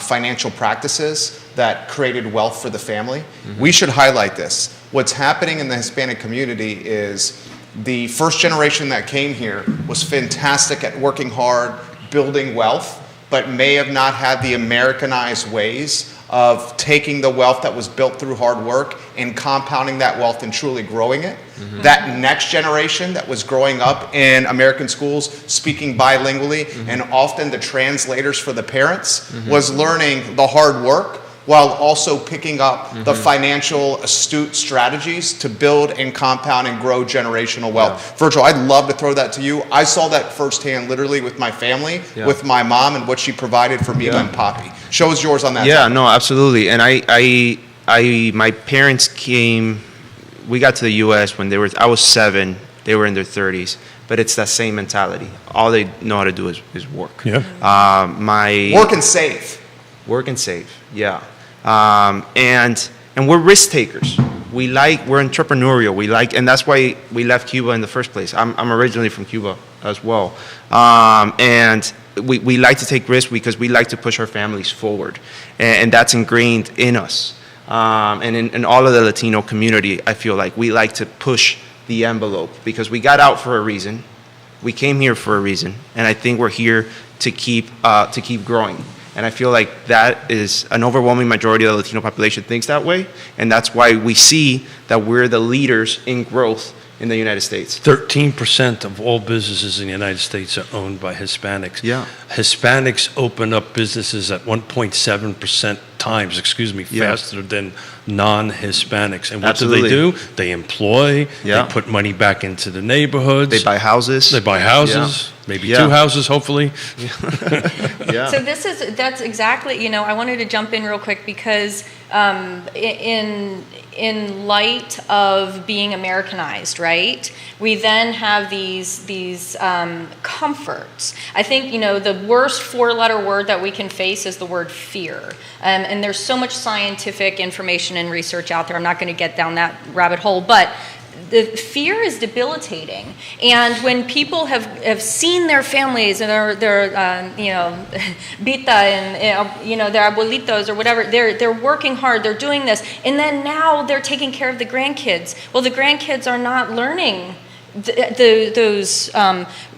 financial practices that created wealth for the family. We should highlight this. What's happening in the Hispanic community is the first generation that came here was fantastic at working hard, building wealth, but may have not had the Americanized ways of taking the wealth that was built through hard work and compounding that wealth and truly growing it. That next generation that was growing up in American schools, speaking bilingually, and often the translators for the parents, was learning the hard work while also picking up the financial astute strategies to build and compound and grow generational wealth. Virgil, I'd love to throw that to you. I saw that firsthand literally with my family, with my mom and what she provided for Mima and Papi. Show us yours on that. Yeah, no, absolutely. And my parents came, we got to the U.S. when I was 7, they were in their 30s. But it's that same mentality. All they know how to do is work. Work and save. Work and save, yeah. And we're risk takers. We're entrepreneurial. And that's why we left Cuba in the first place. I'm originally from Cuba as well. And we like to take risks because we like to push our families forward, and that's ingrained in us. And in all of the Latino community, I feel like we like to push the envelope because we got out for a reason. We came here for a reason, and I think we're here to keep growing. And I feel like that is an overwhelming majority of the Latino population thinks that way, and that's why we see that we're the leaders in growth in the United States. 13% of all businesses in the United States are owned by Hispanics. Yeah. Hispanics open up businesses at 1.7% times, Yeah. faster than non-Hispanics. And what Absolutely. do? They employ, Yeah. they put money back into the neighborhoods. They buy houses. They buy houses, maybe Yeah. 2 houses, hopefully. Yeah. So that's exactly, I wanted to jump in real quick because in light of being Americanized, right? We then have these comforts. I think, the worst 4-letter word that we can face is the word fear. And there's so much scientific information and research out there. I'm not going to get down that rabbit hole, but the fear is debilitating. And when people have seen their families and their bita and their abuelitos or whatever, they're working hard, they're doing this, and then now they're taking care of the grandkids. Well, the grandkids are not learning those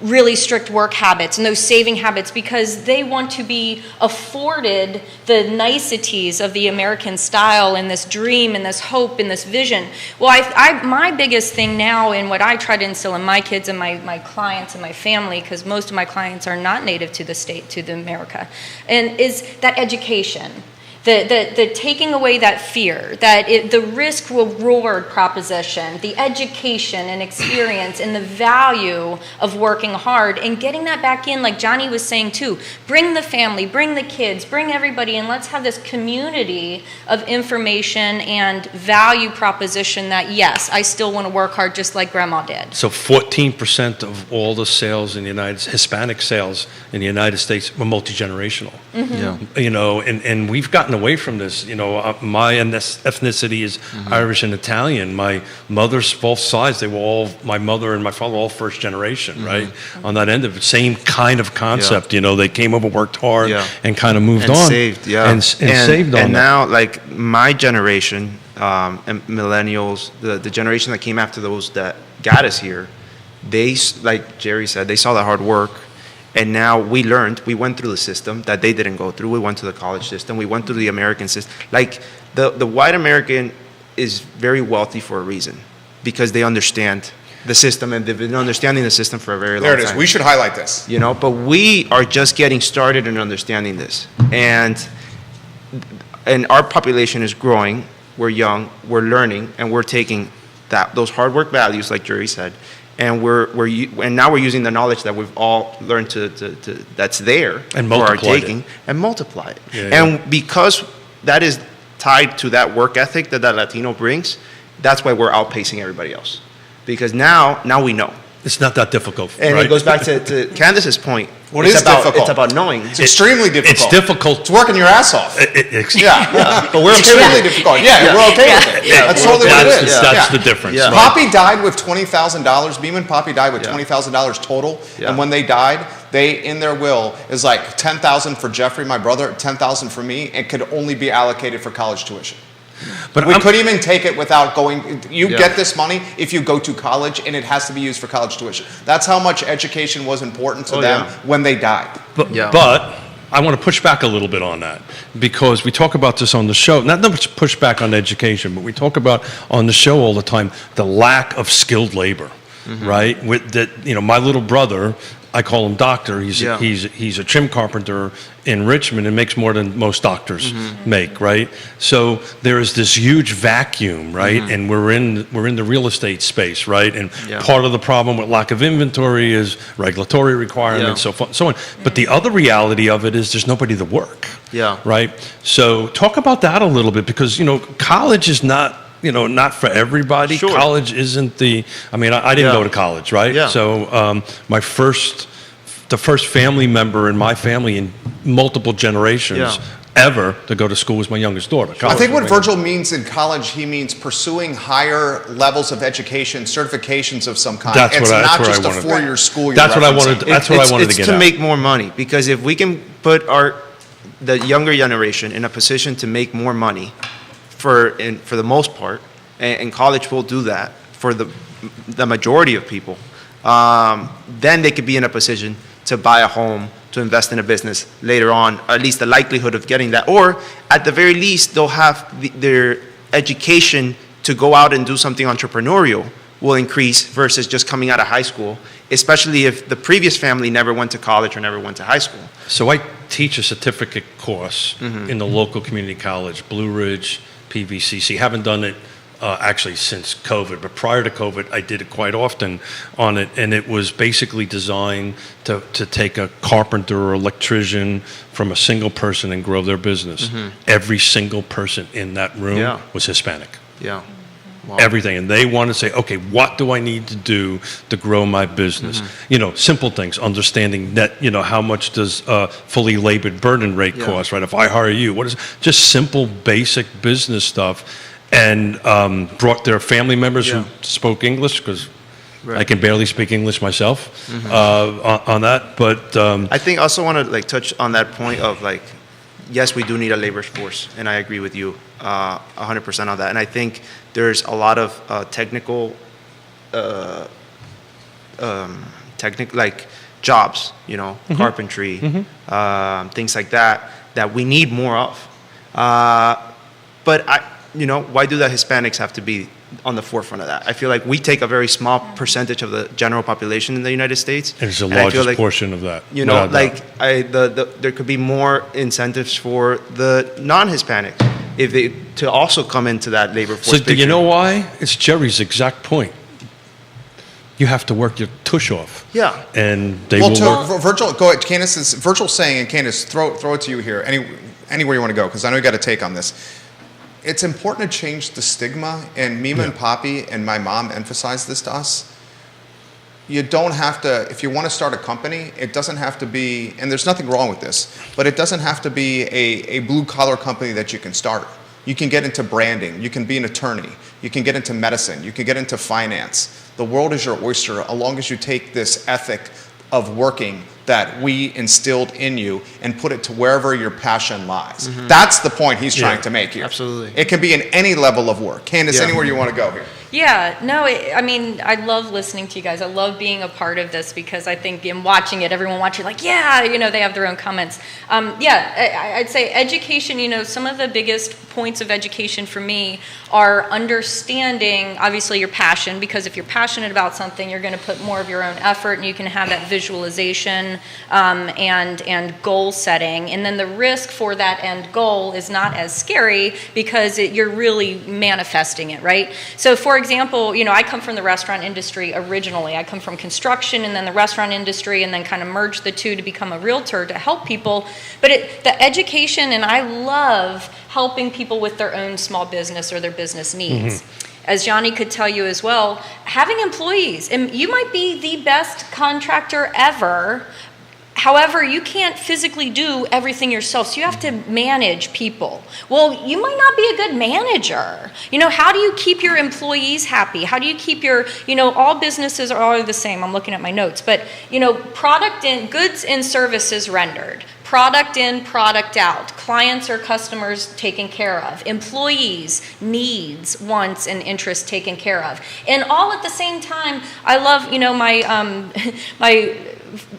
really strict work habits and those saving habits because they want to be afforded the niceties of the American style and this dream and this hope and this vision. Well, my biggest thing now and what I try to instill in my kids and my clients and my family, because most of my clients are not native to the state, to the America, and is that education. The taking away that fear, the risk reward proposition, the education and experience and the value of working hard and getting that back in, like Johnny was saying too. Bring the family, bring the kids, bring everybody, and let's have this community of information and value proposition that, yes, I still want to work hard just like Grandma did. So 14% of all the sales in the Hispanic sales in the United States were multi-generational. Yeah. And we've gotten away from this. My ethnicity is Irish and Italian. My mother's both sides, my mother and my father were all first generation, right? On that end of it, same kind of concept. They came over, worked hard, and kind of moved and on. Saved, yeah. And saved on And that. now, like my generation, and millennials, the generation that came after those that got us here, they, like Jerry said, they saw the hard work. And now we went through the system that they didn't go through. We went to the college system. We went through the American system. Like the white American is very wealthy for a reason because they understand the system and they've been understanding the system for a very long time. There it is. We should highlight this. But we are just getting started in understanding this. And our population is growing. We're young. We're learning, and we're taking those hard work values, like Jerry said, and now we're using the knowledge that we've all learned that's there And for our multiplied it. taking and multiply it. Yeah, And because that is tied to that work ethic that Latino brings, that's why we're outpacing everybody else. Because now we know. It's not that difficult, And right? it goes back to Candace's point. What It's is about, difficult? It's about knowing. It's extremely difficult. It's difficult. It's working your ass off. Yeah. But we're It's okay with extremely it. difficult. Yeah, we're okay with it. Yeah, That's we're totally what it is. That's Yeah. the difference. Yeah. right? Poppy died with $20,000. Beeman Poppy died with Yeah. $20,000 total. Yeah. And when they died, they in their will is like $10,000 for Jeffrey, my brother, $10,000 for me, and could only be allocated for college tuition. But We I'm- couldn't even take it without going. You Yeah. get this money if you go to college, and it has to be used for college tuition. That's how much education was important to Oh, them yeah. when they died. But I want to push back a little bit on that because we talk about this on the show. Not much pushback on education, but we talk about on the show all the time the lack of skilled labor, right? With that, my little brother, I call him doctor. He's a trim carpenter in Richmond and makes more than most doctors make, right? So there is this huge vacuum, right? And we're in the real estate space, right? And part of the problem with lack of inventory is regulatory requirements, so on. But the other reality of it is there's nobody to work. Yeah. Right. So talk about that a little bit because college is not. Not for everybody. Sure. College isn't I didn't go to college, right? Yeah. So the first family member in my family in multiple generations ever to go to school was my youngest daughter. I College think was what my Virgil means in college, he means pursuing higher levels of education, certifications of some kind. That's It's what I- not that's just where a I wanted- four-year school you're That's what I referencing. wanted. That's what I wanted to It's get to at. make more money, because if we can put the younger generation in a position to make more money, for the most part, and college will do that for the majority of people, then they could be in a position to buy a home, to invest in a business later on, or at least the likelihood of getting that. Or at the very least, they'll have their education to go out and do something entrepreneurial will increase versus just coming out of high school, especially if the previous family never went to college or never went to high school. So I teach a certificate course in the local community college, Blue Ridge, PVCC. Haven't done it actually since COVID, but prior to COVID, I did it quite often on it, and it was basically designed to take a carpenter or electrician from a single person and grow their business. Every single person in that room Yeah. was Hispanic. Yeah. Wow. Everything, and they want to say, okay, what do I need to do to grow my business? You know, simple things, understanding that, you know, how much does fully labored burden rate Yeah. cost, right? If I hire you, what is just simple, basic business stuff, and brought their family members Yeah. who spoke English, because I Right. can barely speak English myself on that, but I think I also want to like touch on that point of like, yes, we do need a labor force, and I agree with you 100% on that. And I think there's a lot of technical like jobs, you know, carpentry, things like that, that we need more of. But you know, why do the Hispanics have to be on the forefront of that? I feel like we take a very small percentage of the general population in the United States. and it's the and I feel largest like, portion of that. you know, without a doubt. like there could be more incentives for the non-Hispanic if they to also come into that labor force. So do you picture. know why? It's Jerry's exact point. You have to work your tush off. Yeah. And they Well, will work. Virgil, go ahead. Candace is Virgil's saying, and Candace, throw it to you here. Anywhere you want to go, because I know you got a take on this. It's important to change the stigma, and Mima and Poppy and my mom emphasized this to us. You don't have to, if you want to start a company, it doesn't have to be, and there's nothing wrong with this, but it doesn't have to be a blue-collar company that you can start. You can get into branding. You can be an attorney. You can get into medicine. You can get into finance. The world is your oyster, as long as you take this ethic of working that we instilled in you and put it to wherever your passion lies. That's the point he's trying to make here. Absolutely. It can be in any level of work. Candace, Yeah. anywhere you want to go here. Yeah, no, I mean, I love listening to you guys. I love being a part of this because I think in watching it, everyone watching, like, yeah, you know, they have their own comments. I'd say education, you know, some of the biggest points of education for me are understanding, obviously, your passion, because if you're passionate about something, you're going to put more of your own effort and you can have that visualization and goal setting. And then the risk for that end goal is not as scary because you're really manifesting it, right? So, for example, you know, I come from the restaurant industry originally. I come from construction and then the restaurant industry and then kind of merged the two to become a realtor to help people. But the education, and I love helping people with their own small business or their business needs. As Johnny could tell you as well, having employees, and you might be the best contractor ever. However, you can't physically do everything yourself, so you have to manage people. Well, you might not be a good manager. You know, how do you keep your employees happy? How do you keep your, you know, all businesses are all the same. I'm looking at my notes. But, you know, product in, goods and services rendered. Product in, product out. Clients or customers taken care of. Employees, needs, wants, and interests taken care of. And all at the same time, I love, you know, my my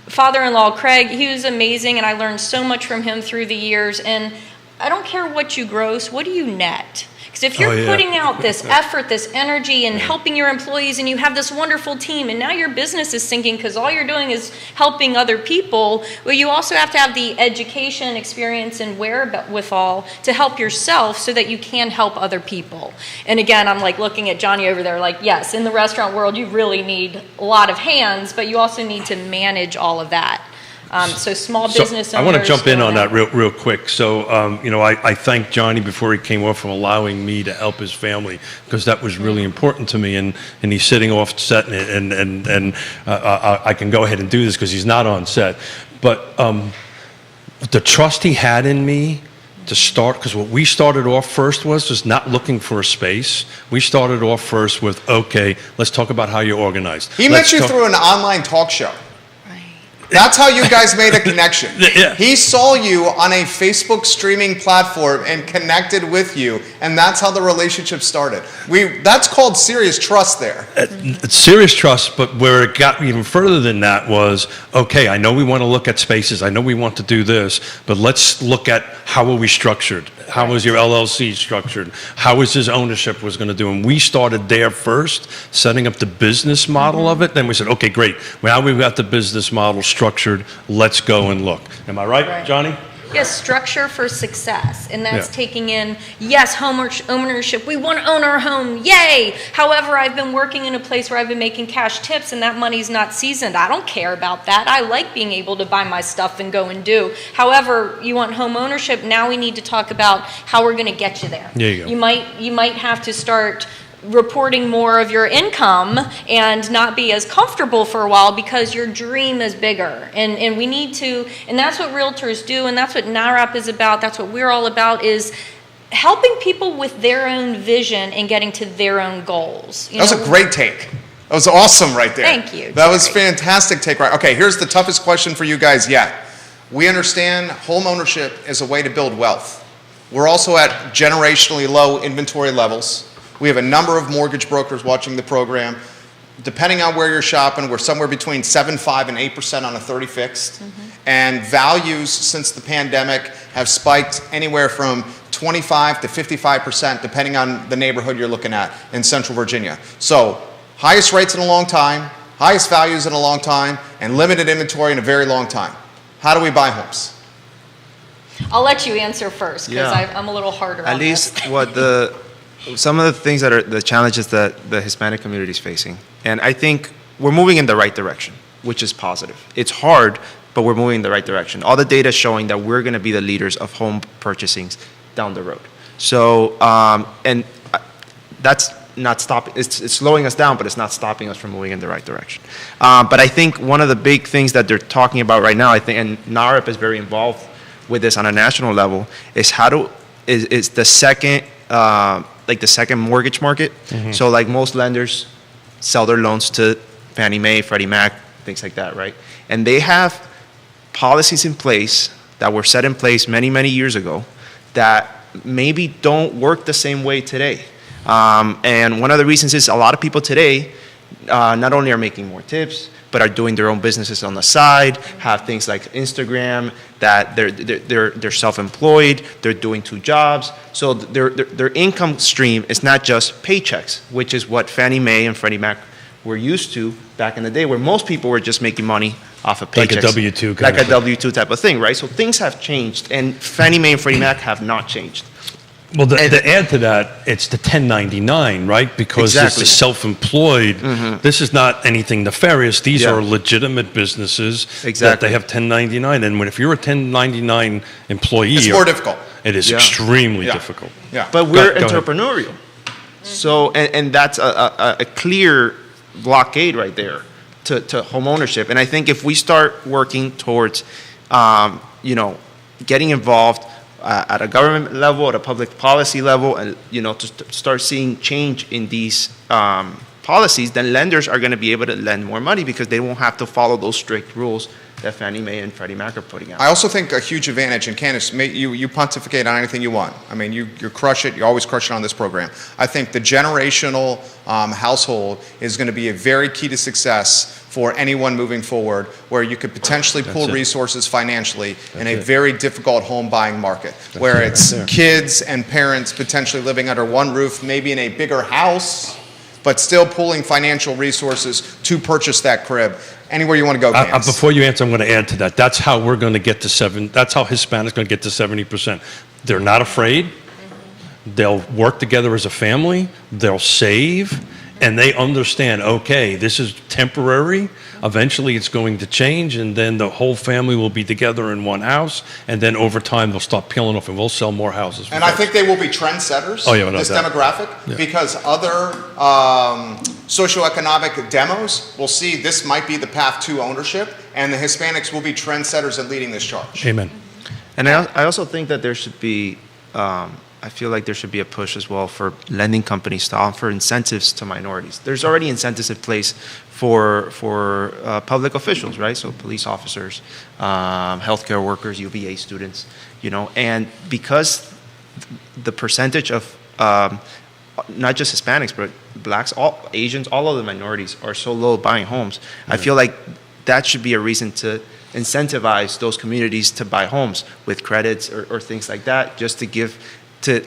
father-in-law, Craig, he was amazing, and I learned so much from him through the years. And I don't care what you gross, what do you net? Because if you're putting out this effort, this energy, and helping your employees, and you have this wonderful team, and now your business is sinking because all you're doing is helping other people, well, you also have to have the education, experience, and wherewithal to help yourself so that you can help other people. And again, I'm like looking at Johnny over there, like, yes, in the restaurant world, you really need a lot of hands, but you also need to manage all of that. So small business owners. I want to jump in going on out. that real quick. So, you know, I thank Johnny before he came off from allowing me to help his family, because that was really important to me. And he's sitting off set, and I can go ahead and do this because he's not on set. But the trust he had in me to start, because what we started off first was not looking for a space. We started off first with, okay, let's talk about how you're organized. He met you through an online talk show. That's how you guys made a connection. Yeah. He saw you on a Facebook streaming platform and connected with you, and that's how the relationship started. That's called serious trust there. It's serious trust, but where it got even further than that was, okay, I know we want to look at spaces, I know we want to do this, but let's look at how are we structured? How is your LLC structured? How is his ownership was going to do? And we started there first, setting up the business model of it. Then we said, okay, great. Now we've got the business model structured. Let's go and look. Am I right, Johnny? Yes, structure for success, and that's Yeah. taking in, yes, home ownership. We want to own our home, yay! However, I've been working in a place where I've been making cash tips, and that money's not seasoned. I don't care about that. I like being able to buy my stuff and go and do. However, you want home ownership. Now we need to talk about how we're going to get you there. There you go. You might have to start reporting more of your income and not be as comfortable for a while because your dream is bigger. And we need to, and that's what realtors do, and that's what NARAP is about, that's what we're all about, is helping people with their own vision and getting to their own goals. That was a great take. That was awesome right there. Thank you, That was Jerry. fantastic take. Right. Okay, here's the toughest question for you guys yet. We understand home ownership is a way to build wealth. We're also at generationally low inventory levels. We have a number of mortgage brokers watching the program. Depending on where you're shopping, we're somewhere between 7.5 and 8% on a 30 fixed. And values since the pandemic have spiked anywhere from 25 to 55%, depending on the neighborhood you're looking at in Central Virginia. So, highest rates in a long time, highest values in a long time, and limited inventory in a very long time. How do we buy homes? I'll let you answer first because Yeah. I'm a little harder At on least this. some of the things that are the challenges that the Hispanic community is facing. And I think we're moving in the right direction, which is positive. It's hard, but we're moving in the right direction. All the data is showing that we're going to be the leaders of home purchasings down the road. So, that's not stopping, it's slowing us down, but it's not stopping us from moving in the right direction. But I think one of the big things that they're talking about right now, I think, and NARAP is very involved with this on a national level, is is the second, like the second mortgage market. So like most lenders sell their loans to Fannie Mae, Freddie Mac, things like that, right? And they have policies in place that were set in place many, many years ago that maybe don't work the same way today. And one of the reasons is a lot of people today not only are making more tips, but are doing their own businesses on the side, have things like Instagram, that they're self-employed, they're doing 2 jobs. So their income stream is not just paychecks, which is what Fannie Mae and Freddie Mac were used to back in the day, where most people were just making money off of paychecks. Like a W-2 kind Like of a thing. W-2 type of thing, right? So things have changed, and Fannie Mae and Freddie Mac have not changed. Well, to add to that, it's the 1099, right? Because Exactly. it's a self-employed. This is not anything nefarious. These Yeah. are legitimate businesses that Exactly. they have 1099. And if you're a 1099 employee, It's more difficult. it is Yeah. extremely Yeah. difficult. Yeah. But we're Go ahead. entrepreneurial. So, and that's a clear blockade right there to home ownership. And I think if we start working towards, getting involved at a government level, at a public policy level, and, to start seeing change in these policies, then lenders are going to be able to lend more money because they won't have to follow those strict rules that Fannie Mae and Freddie Mac are putting out. I also think a huge advantage, and Candace, you pontificate on anything you want. I mean, you crush it. You always crush it on this program. I think the generational household is going to be a very key to success for anyone moving forward, where you could potentially pull it. resources financially in a it. very difficult home buying market, where it right it's there. kids and parents potentially living under one roof, maybe in a bigger house, but still pulling financial resources to purchase that crib. Anywhere you want to go, Candace. Before you answer, I'm going to add to that. That's how we're going to get to 7. That's how Hispanics going to get to 70%. They're not afraid. They'll work together as a family. They'll save. And they understand, okay, this is temporary. Eventually it's going to change, and then the whole family will be together in one house, and then over time they'll start peeling off, and we'll sell more houses. And I think they will be trendsetters, Oh, yeah, without this doubt. demographic, Yeah. because other socioeconomic demos will see this might be the path to ownership, and the Hispanics will be trendsetters in leading this charge. Amen. And I also think that there should be, I feel like there should be a push as well for lending companies to offer incentives to minorities. There's already incentives in place for public officials, right? So police officers, healthcare workers, UVA students, and because the percentage of not just Hispanics, but blacks, all Asians, all of the minorities are so low buying homes. I feel like that should be a reason to incentivize those communities to buy homes with credits or things like that, just to give to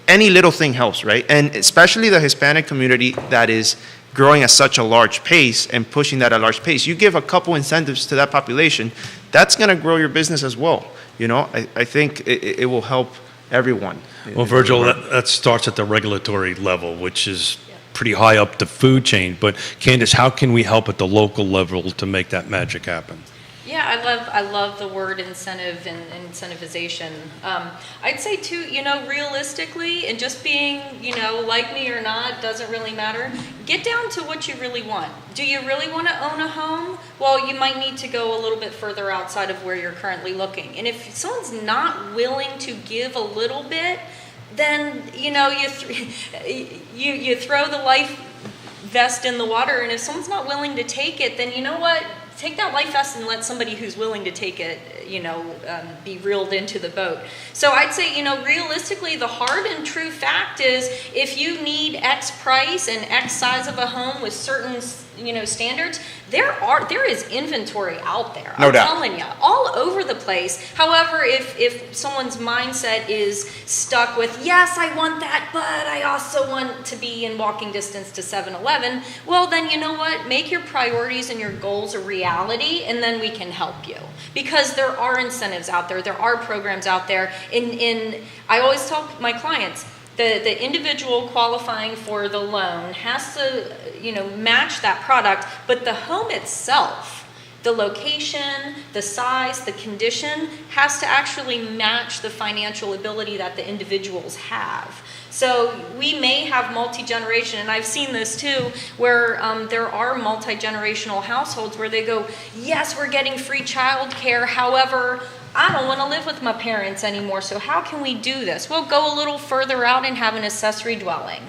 any little thing helps, right? And especially the Hispanic community that is growing at such a large pace and pushing that at a large pace. You give a couple incentives to that population, that's going to grow your business as well. I think it will help everyone. Well, Virgil, that starts at the regulatory level, which is pretty high up the food chain. But Candace, how can we help at the local level to make that magic happen? Yeah, I love the word incentive and incentivization. I'd say too, realistically, and just being, like me or not, doesn't really matter. Get down to what you really want. Do you really want to own a home? Well, you might need to go a little bit further outside of where you're currently looking. And if someone's not willing to give a little bit, then, you throw the life vest in the water. And if someone's not willing to take it, then you know what? Take that life vest and let somebody who's willing to take it, be reeled into the boat. So I'd say, realistically, the hard and true fact is if you need X price and X size of a home with certain, standards, there is inventory out there. No doubt. I'm telling you, all over the place. However, if someone's mindset is stuck with, yes, I want that, but I also want to be in walking distance to 7-Eleven, well, then you know what? Make your priorities and your goals a reality, and then we can help you. Because there are incentives out there. There are programs out there. I always tell my clients, the individual qualifying for the loan has to, match that product, but the home itself, the location, the size, the condition, has to actually match the financial ability that the individuals have. So we may have multi-generation, and I've seen this too, where there are multi-generational households where they go, yes, we're getting free child care, however, I don't want to live with my parents anymore, so how can we do this? Well, go a little further out and have an accessory dwelling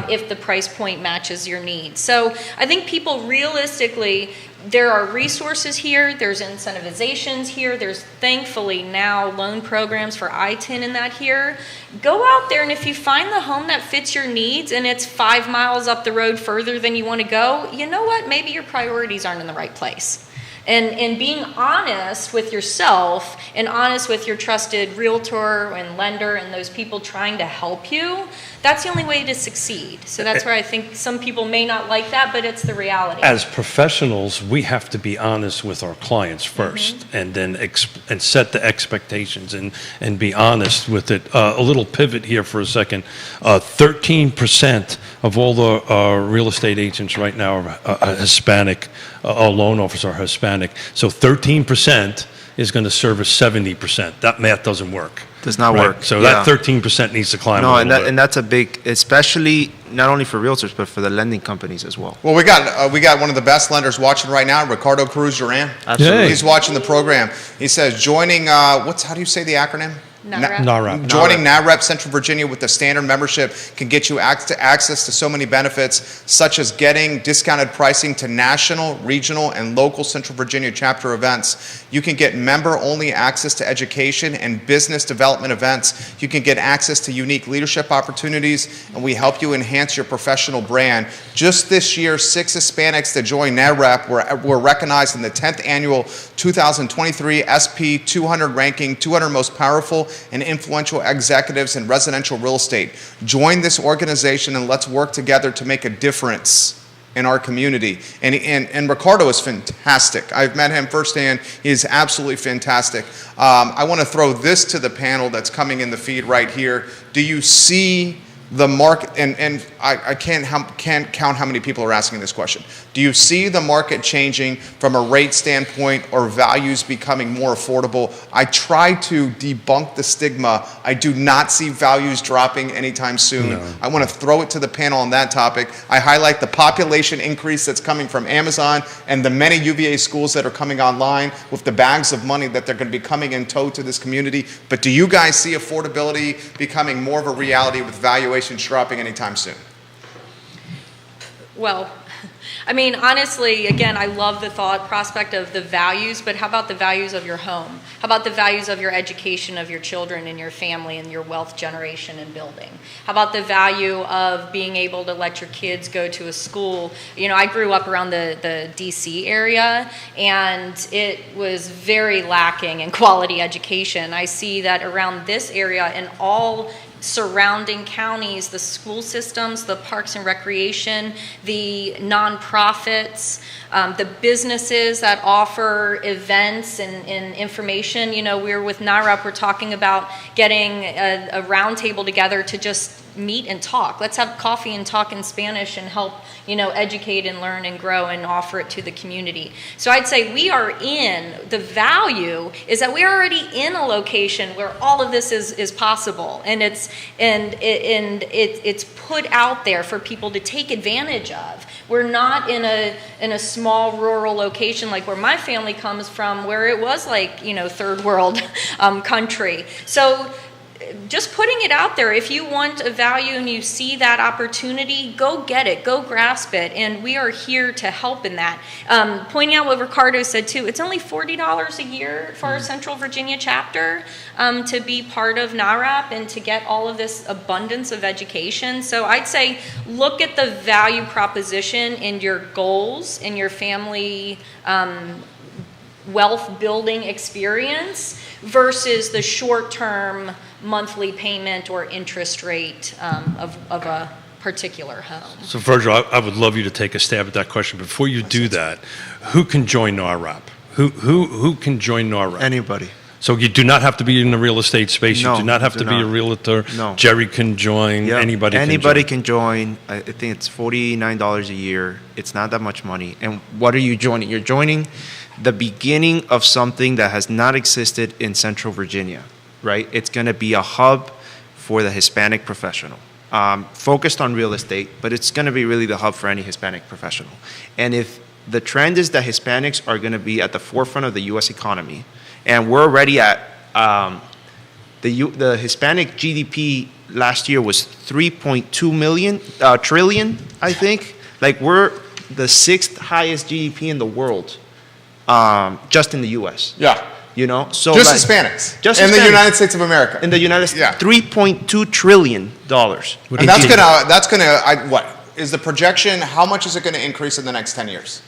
if the price point matches your needs. So I think people realistically, there are resources here, there's incentivizations here, there's thankfully now loan programs for ITIN and that here. Go out there, and if you find the home that fits your needs and it's 5 miles up the road further than you want to go, you know what? Maybe your priorities aren't in the right place. And being honest with yourself and honest with your trusted realtor and lender and those people trying to help you, that's the only way to succeed. So that's where I think some people may not like that, but it's the reality. As professionals, we have to be honest with our clients first, and then and set the expectations and be honest with it. A little pivot here for a second. 13% of all the real estate agents right now are Hispanic. Our loan officers are Hispanic. So 13% is going to service 70%. That math doesn't work. Does not Right? work. So Yeah. that 13% needs to climb a No, little bit. and that's a big, especially not only for realtors, but for the lending companies as well. Well, we got one of the best lenders watching right now, Ricardo Cruz Duran. Absolutely. He's watching the program. He says joining how do you say the acronym? NAREP. NAREP. Joining NAREP Central Virginia with the standard membership can get you access to so many benefits, such as getting discounted pricing to national, regional, and local Central Virginia chapter events. You can get member-only access to education and business development events. You can get access to unique leadership opportunities, and we help you enhance your professional brand. Just this year, 6 Hispanics that joined NAREP were recognized in the 10th annual 2023 SP 200 ranking, 200 most powerful and influential executives in residential real estate. Join this organization and let's work together to make a difference in our community. And Ricardo is fantastic. I've met him firsthand. He is absolutely fantastic. I want to throw this to the panel that's coming in the feed right here. Do you see the market, and I can't count how many people are asking this question. Do you see the market changing from a rate standpoint or values becoming more affordable? I try to debunk the stigma. I do not see values dropping anytime soon. No. I want to throw it to the panel on that topic. I highlight the population increase that's coming from Amazon and the many UVA schools that are coming online with the bags of money that they're going to be coming in tow to this community. But do you guys see affordability becoming more of a reality with valuations dropping anytime soon? Well, I mean, honestly, again, I love the thought prospect of the values, but how about the values of your home? How about the values of your education of your children and your family and your wealth generation and building? How about the value of being able to let your kids go to a school? You know, I grew up around the DC area, and it was very lacking in quality education. I see that around this area and all surrounding counties, the school systems, the parks and recreation, the nonprofits, the businesses that offer events and information. You know, we're with NARAP, we're talking about getting a round table together to just meet and talk. Let's have coffee and talk in Spanish and help, you know, educate and learn and grow and offer it to the community. So I'd say the value is that we're already in a location where all of this is possible, and it's put out there for people to take advantage of. We're not in a small rural location like where my family comes from, where it was like, you know, third world country. So just putting it out there, if you want a value and you see that opportunity, go get it, go grasp it, and we are here to help in that. Pointing out what Ricardo said too, it's only $40 a year for our Central Virginia chapter to be part of NARAP and to get all of this abundance of education. So I'd say look at the value proposition in your goals, in your family wealth building experience versus the short-term monthly payment or interest rate of a particular home. So Virgil, I would love you to take a stab at that question. Before you do that, who can join NARAP? Who can join NARAP? Anybody. So you do not have to be in the real estate space. No, you do not have do to be a not. realtor. No. Jerry can join. Yeah. Anybody can join. I think it's $49 a year. It's not that much money. And what are you joining? You're joining the beginning of something that has not existed in Central Virginia, right? It's going to be a hub for the Hispanic professional, focused on real estate, but it's going to be really the hub for any Hispanic professional. And if the trend is that Hispanics are going to be at the forefront of the U.S. economy, and we're already at the Hispanic GDP last year was 3.2 trillion, I think. Like, we're the 6th highest GDP in the world, just in the U.S. Yeah. You know, so Just like, Hispanics. Just in the Hispanics. United States of America. In the United States, Yeah. $3.2 trillion. And that's gonna, what is the projection? How much is it gonna increase in the next 10 years?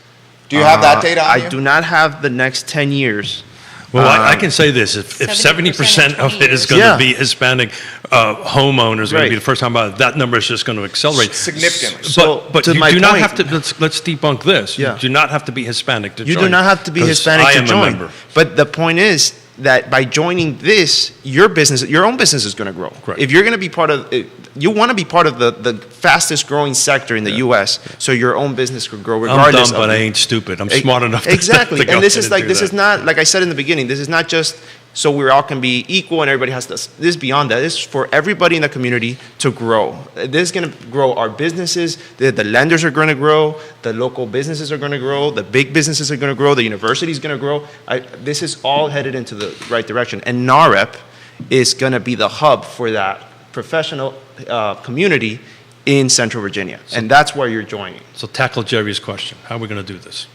Do you have that data on you? I do not have the next 10 years. Well, I can say this: if 70% of it is going to Yeah. be Hispanic homeowners, going to Right. be the first time about that number is just going to accelerate Significantly. So, But to you my do not point- have to. Let's debunk this. Yeah. You do not have to be Hispanic to join. You do not have to be 'cause Hispanic I to am join. a member. But the point is that by joining this, your own business is going to grow. Correct. If you're going to be part of, you want to be part of the fastest growing sector in the U.S., so your own business could grow I'm regardless dumb, but of I it. ain't stupid. I'm smart enough. To, Exactly. to go And this ahead is like, do this that. is not, like I said in the beginning, this is not just so we all can be equal and everybody has this. This is beyond that. This is for everybody in the community to grow. This is going to grow our businesses. The lenders are going to grow. The local businesses are going to grow. The big businesses are going to grow. The university is going to grow. This is all headed into the right direction. And NAREP is going to be the hub for that professional community in Central Virginia. And that's where you're joining. So tackle Jerry's question. How are we going to do this?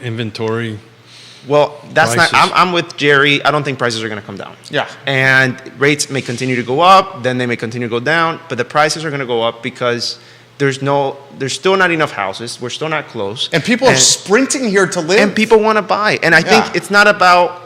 Inventory. Well, that's not. Prices. I'm with Jerry. I don't think prices are going to come down. Yeah. And rates may continue to go up. Then they may continue to go down. But the prices are going to go up because there's still not enough houses. We're still not close. And people are sprinting here to live. And people want to buy. And I Yeah. think it's not about.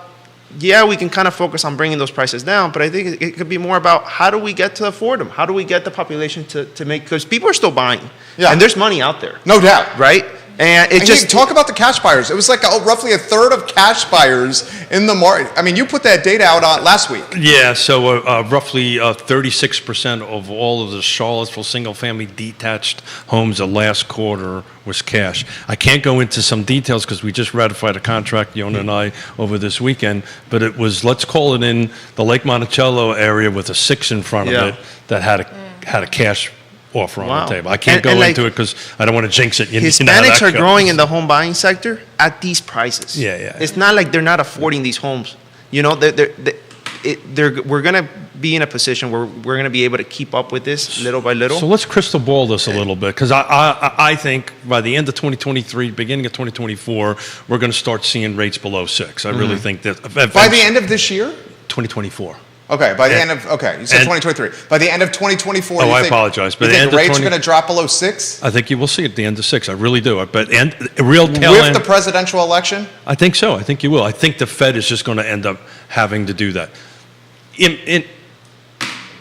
Yeah, we can kind of focus on bringing those prices down, but I think it could be more about how do we get to afford them? How do we get the population to make, because people are still buying. Yeah. And there's money out there. No doubt. Right? And And talk about the cash buyers. It was like roughly a third of cash buyers in the market. I mean, you put that data out last week. Yeah, so roughly 36% of all of the Charlottesville single-family detached homes the last quarter was cash. I can't go into some details because we just ratified a contract, Yona and I, over this weekend, but it was, let's call it in the Lake Monticello area with a 6 in front of Yeah. it that had a cash offer on Wow. the table. I can't And go like, into it because I don't want to jinx it. You know how Hispanics that are goes. growing in the home buying sector at these prices. Yeah, yeah. It's not like they're not affording these homes. You know, we're going to be in a position where we're going to be able to keep up with this little by little. So let's crystal ball this a little bit, because I think by the end of 2023, beginning of 2024, we're going to start seeing rates below 6. I really think that By the end of this year? 2024. Okay, by the And- end of, okay, you said and- 2023. By the end of 2024, Oh, you I think, apologize. By You the think end of rates are 20 going to drop below 6? I think you will see at the end of 6. I really do. But and real tail With end. the presidential election? I think so. I think you will. I think the Fed is just going to end up having to do that.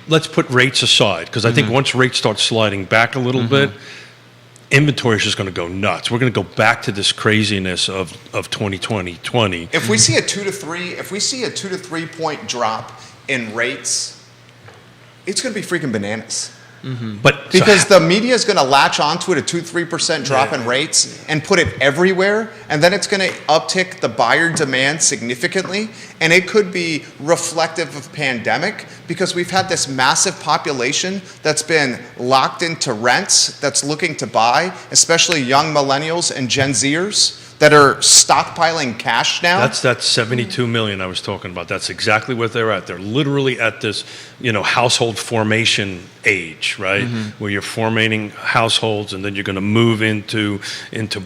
Let's put rates aside, because I think once rates start sliding back a little bit, inventory is just going to go nuts. We're going to go back to this craziness of 2020. If we see a 2 to 3 point drop in rates, it's going to be freaking bananas. But Because the media is going to latch onto it, a 2-3% drop in rates, and put it everywhere, and then it's going to uptick the buyer demand significantly, and it could be reflective of pandemic because we've had this massive population that's been locked into rents that's looking to buy, especially young millennials and Gen Zers that are stockpiling cash now. That's that 72 million I was talking about. That's exactly what they're at. They're literally at this, household formation age, right? Where you're formating households and then you're going to move into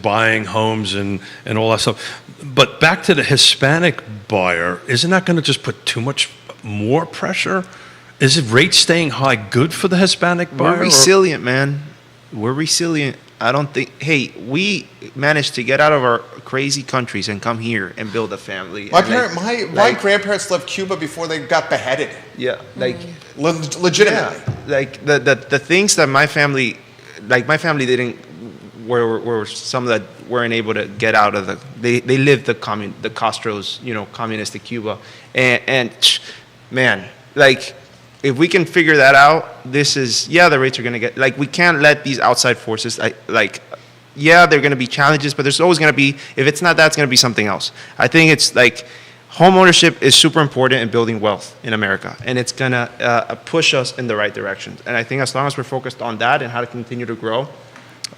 buying homes and all that stuff. But back to the Hispanic buyer, isn't that going to just put too much more pressure? Is it rate staying high good for the Hispanic buyer? We're resilient, man. We're resilient. I don't think, we managed to get out of our crazy countries and come here and build a family. My And my grandparents left Cuba before they got beheaded. Yeah, Legitimately. like the things that my family didn't, were some that weren't able to get out of they lived the Castro's, communistic Cuba, and man, like, if we can figure that out, the rates are going to get, we can't let these outside forces, they're going to be challenges, but there's always going to be, if it's not that, it's going to be something else. I think it's home ownership is super important in building wealth in America, and it's going to push us in the right direction. And I think as long as we're focused on that and how to continue to grow,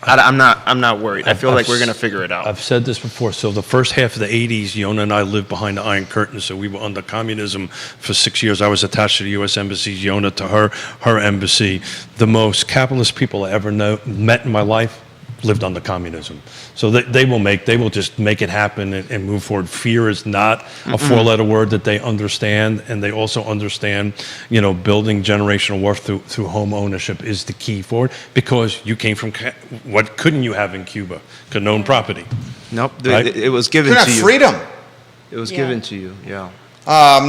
I'm not worried. I feel like we're going to figure it out. I've said this before. So the first half of the 80s, Yona and I lived behind the Iron Curtain. So we were under communism for 6 years. I was attached to the U.S. Embassy, Yona to her embassy. The most capitalist people I ever met in my life lived under communism. So they will just make it happen and move forward. Fear is not a 4-letter word that they understand, and they also understand, building generational wealth through home ownership is the key forward, because you came from, what couldn't you have in Cuba? Couldn't own property. Nope, Right? it was given Couldn't to have you. freedom. It was Yeah. given to you, yeah.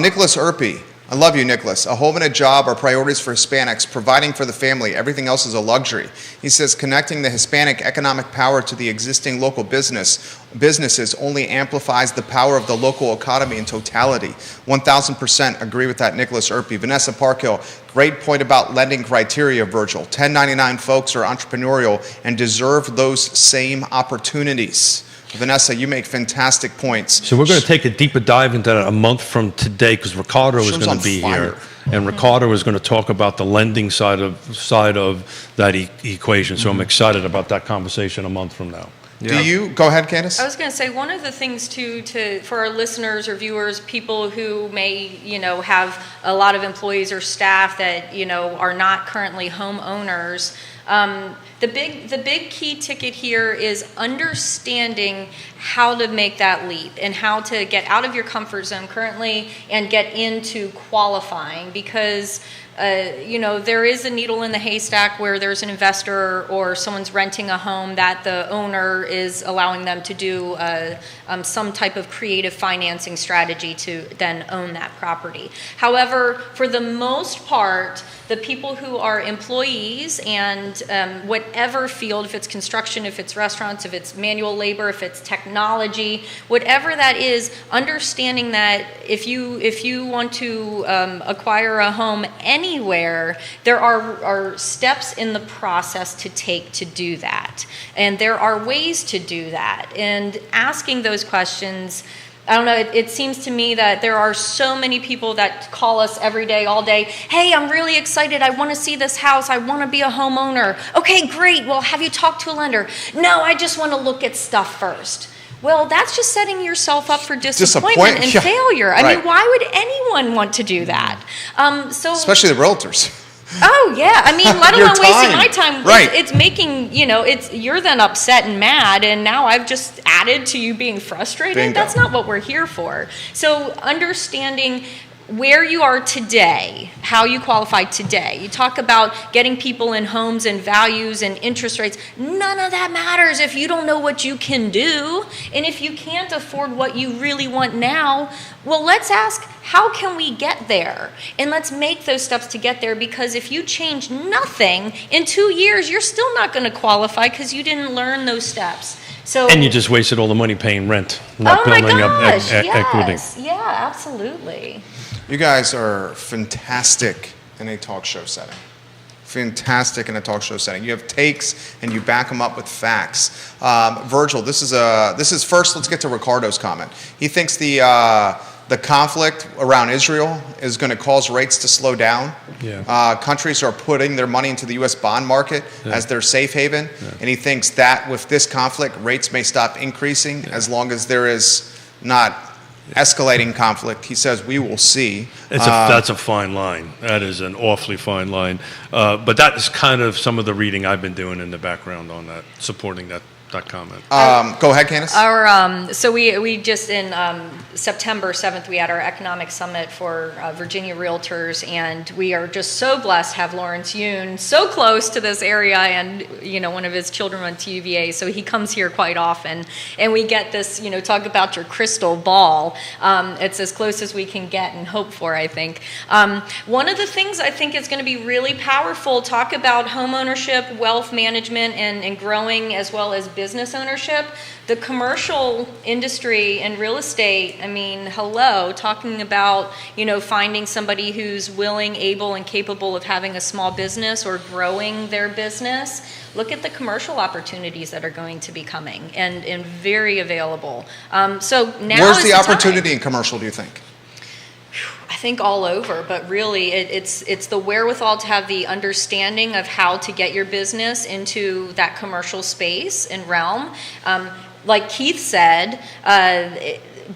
Nicholas Erpy. I love you, Nicholas. A home and a job are priorities for Hispanics. Providing for the family. Everything else is a luxury. He says connecting the Hispanic economic power to the existing local businesses only amplifies the power of the local economy in totality. 1,000% agree with that, Nicholas Erpy. Vanessa Parkhill, great point about lending criteria, Virgil. 1099 folks are entrepreneurial and deserve those same opportunities. Vanessa, you make fantastic points. So we're going to take a deeper dive into that a month from today, because Ricardo is Show's going on to be fire. here, and Ricardo is going to talk about the lending side of that equation. So I'm excited about that conversation a month from now. Do you go ahead, Candace? I was going to say, one of the things too, for our listeners or viewers, people who may, have a lot of employees or staff that, are not currently homeowners, the big key ticket here is understanding how to make that leap and how to get out of your comfort zone currently and get into qualifying, because there is a needle in the haystack where there's an investor or someone's renting a home that the owner is allowing them to do some type of creative financing strategy to then own that property. However, for the most part, the people who are employees and and whatever field, if it's construction, if it's restaurants, if it's manual labor, if it's technology, whatever that is, understanding that if you want to acquire a home anywhere, there are steps in the process to take to do that. And there are ways to do that. And asking those questions, I don't know, it seems to me that there are so many people that call us every day, all day. Hey, I'm really excited. I want to see this house. I want to be a homeowner. Okay, great. Well, have you talked to a lender? No, I just want to look at stuff first. Well, that's just setting yourself up for disappointment and yeah. failure. I Right. mean, why would anyone want to do that? Especially the realtors. Oh yeah, I mean, let Your alone wasting time. my time. Right. It's making, you're then upset and mad, and now I've just added to you being frustrated. Bingo. That's not what we're here for. So understanding where you are today, how you qualify today. You talk about getting people in homes and values and interest rates. None of that matters if you don't know what you can do. And if you can't afford what you really want now, well, let's ask, how can we get there? And let's make those steps to get there, because if you change nothing, in 2 years, you're still not going to qualify because you didn't learn those steps. So, And you just wasted all the money paying rent, not oh my building gosh, up equity. yes. Yeah, absolutely. You guys are fantastic in a talk show setting. Fantastic in a talk show setting. You have takes and you back them up with facts. Virgil, this is first. Let's get to Ricardo's comment. He thinks the conflict around Israel is going to cause rates to slow down. Yeah. Countries are putting their money into the U.S. bond market as their safe haven, and he thinks that with this conflict, rates may stop increasing as long as there is not escalating conflict. He says we will see. That's a fine line. That is an awfully fine line. But that is kind of some of the reading I've been doing in the background on that, supporting that comment. Go ahead, Candace. So we just in September 7th, we had our economic summit for Virginia Realtors, and we are just so blessed to have Lawrence Yoon so close to this area, and one of his children went to UVA, so he comes here quite often, and we get this, talk about your crystal ball. It's as close as we can get and hope for, I think. One of the things I think is going to be really powerful, talk about home ownership, wealth management, and growing, as well as business ownership. The commercial industry and real estate, I mean, hello, talking about, finding somebody who's willing, able, and capable of having a small business or growing their business. Look at the commercial opportunities that are going to be coming and very available. So now Where's is the time. opportunity in commercial, do you think? I think all over, but really it's the wherewithal to have the understanding of how to get your business into that commercial space and realm. Like Keith said,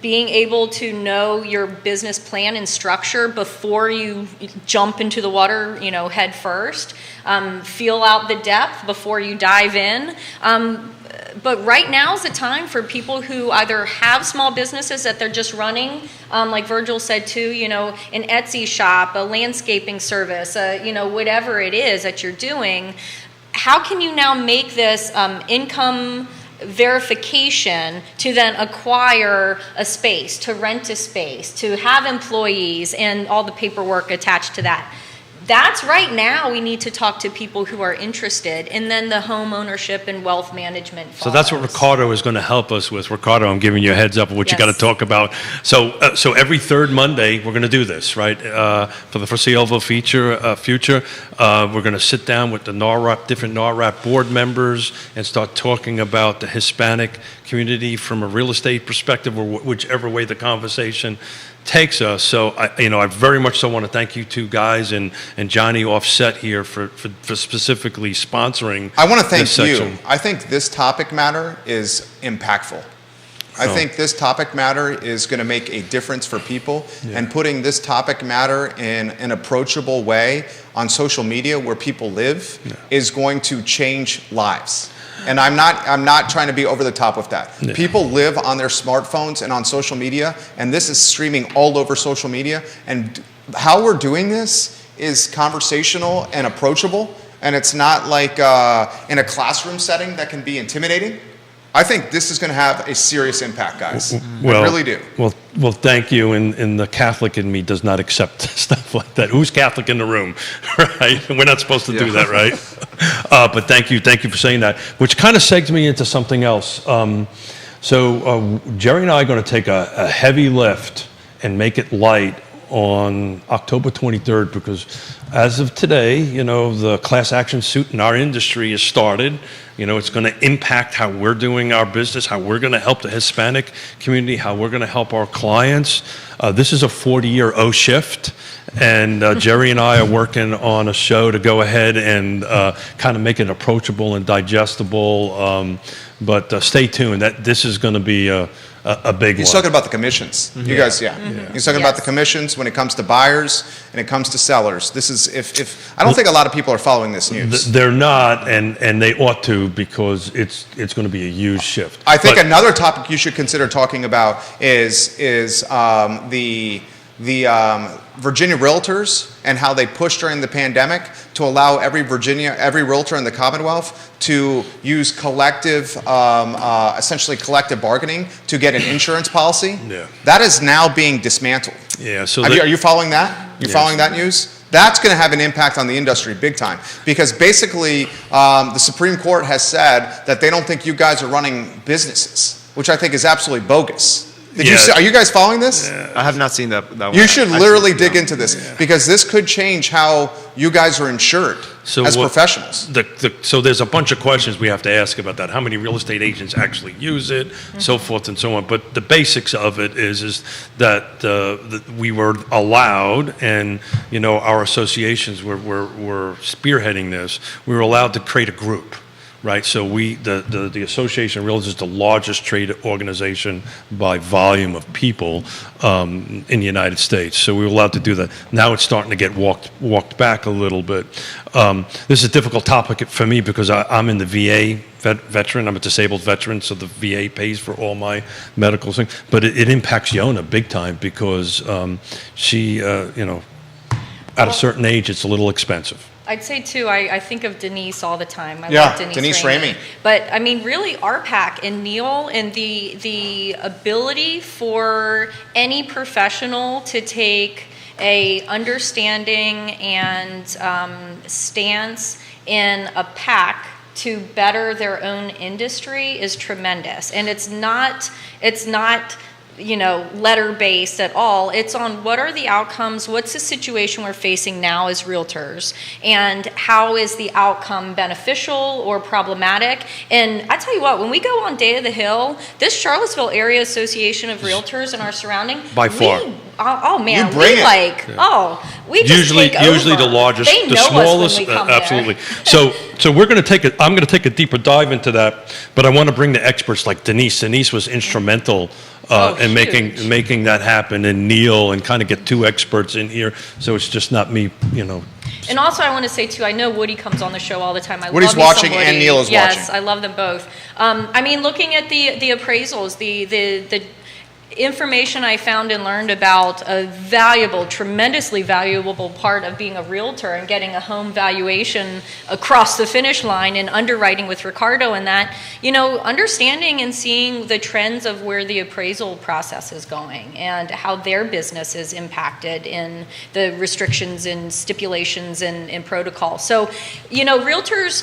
being able to know your business plan and structure before you jump into the water, head first. Feel out the depth before you dive in. But right now is the time for people who either have small businesses that they're just running, like Virgil said too, an Etsy shop, a landscaping service, whatever it is that you're doing. How can you now make this income verification to then acquire a space, to rent a space, to have employees and all the paperwork attached to that? That's right now we need to talk to people who are interested, and then the home ownership and wealth management follows. So that's what Ricardo is going to help us with. Ricardo, I'm giving you a heads up of what you got to Yes. talk about. So every third Monday, we're going to do this, right? For the foreseeable future, we're going to sit down with the NARRAP, different NARRAP board members and start talking about the Hispanic community from a real estate perspective, or whichever way the conversation takes us. So I very much so want to thank you two guys and Johnny Offset here for specifically sponsoring. I want to thank this section. you. I think this topic matter is impactful. I think this topic matter is going to make a difference for people, and putting this topic matter in an approachable way on social media where people live is going to change lives. And I'm not trying to be over the top with that. Yeah. People live on their smartphones and on social media, and this is streaming all over social media. And how we're doing this is conversational and approachable, and it's not like in a classroom setting that can be intimidating. I think this is going to have a serious impact, guys. Well, I really do. Well, thank you. And the Catholic in me does not accept stuff like that. Who's Catholic in the room, right? We're not supposed to do that, right? But thank you for saying that. Which kind of segs me into something else. Jerry and I are going to take a heavy lift and make it light on October 23rd, because as of today, the class action suit in our industry has started. It's going to impact how we're doing our business, how we're going to help the Hispanic community, how we're going to help our clients. This is a 40-year O shift, and Jerry and I are working on a show to go ahead and kind of make it approachable and digestible. But stay tuned. This is going to be a big He's one. talking about the commissions. You guys, yeah. He's talking about the commissions when it comes to buyers and it comes to sellers. This is if I don't think a lot of people are following this news. They're not, and they ought to, because it's going to be a huge shift. I think But- another topic you should consider talking about is the Virginia realtors and how they pushed during the pandemic to allow every realtor in the Commonwealth to use essentially collective bargaining to get an insurance policy. Yeah. That is now being dismantled. Yeah, so Are you following that? You're following that news? That's going to have an impact on the industry big time, because basically the Supreme Court has said that they don't think you guys are running businesses, which I think is absolutely bogus. Are you guys following this? I have not seen that one. You should literally dig into this, because this could change how you guys are insured as professionals. So there's a bunch of questions we have to ask about that. How many real estate agents actually use it, so forth and so on. But the basics of it is that we were allowed, and our associations were spearheading this. We were allowed to create a group. Right, so the Association of Realtors is the largest trade organization by volume of people in the United States. So we were allowed to do that. Now it's starting to get walked back a little bit. This is a difficult topic for me, because I'm in the VA veteran. I'm a disabled veteran, so the VA pays for all my medical things. But it impacts Yona big time, because she, at a certain age, it's a little expensive. I'd say too, I think of Denise all the time. I Yeah, love Denise Ramey. But I mean, really, RPAC and Neil, and the ability for any professional to take a understanding and stance in a pack to better their own industry is tremendous. And it's not letter-based at all. It's on what are the outcomes, what's the situation we're facing now as realtors, and how is the outcome beneficial or problematic. And I tell you what, when we go on Day of the Hill, this Charlottesville Area Association of Realtors and our surrounding, By far. You bring it. We just Usually take over. the largest, They the know smallest, us when we come absolutely. there. So I'm going to take a deeper dive into that, but I want to bring the experts like Denise. Denise was instrumental in huge. making that happen, and Neil, and kind of get two experts in here, so it's just not me, And also, I want to say too, I know Woody comes on the show all the time. Woody's love me some watching Woody. and Neil is yes, watching. I love them both. Looking at the appraisals, the information I found and learned about a valuable, tremendously valuable part of being a realtor and getting a home valuation across the finish line and underwriting with Ricardo, and that, understanding and seeing the trends of where the appraisal process is going and how their business is impacted in the restrictions and stipulations and protocol. So, realtors,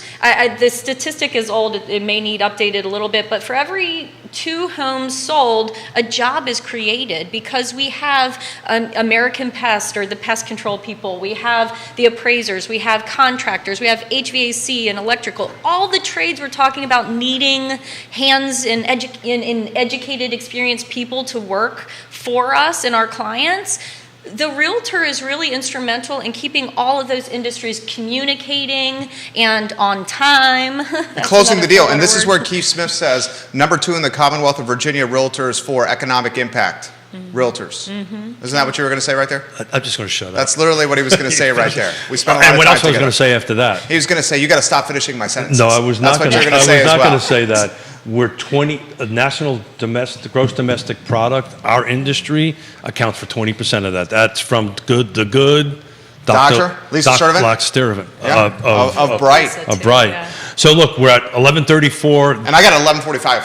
the statistic is old, it may need updated a little bit, but for every 2 homes sold, a job is created, because we have American Pest, or the pest control people, we have the appraisers, we have contractors, we have HVAC and electrical, all the trades we're talking about needing hands and educated, experienced people to work for us and our clients. The realtor is really instrumental in keeping all of those industries communicating and on time. Closing the deal. And this is where Keith Smith says, number 2 in the Commonwealth of Virginia realtors for economic impact. Realtors. Isn't that what you were going to say right there? I'm just going to shut up. That's literally what he was going to say right there. We spent a lot And of what time else I was together. going to say after that? He was going to say, you got to stop finishing my sentences. No, I was not That's going what you're going to say as well. say that. We're national gross domestic product. Our industry accounts for 20% of that. That's from good to good. Dr. Lisa Sturtevant? Sturtevant. Yeah. Of Bright. Of Bright. Yeah. So look, we're at 11:34, And I got 11:45,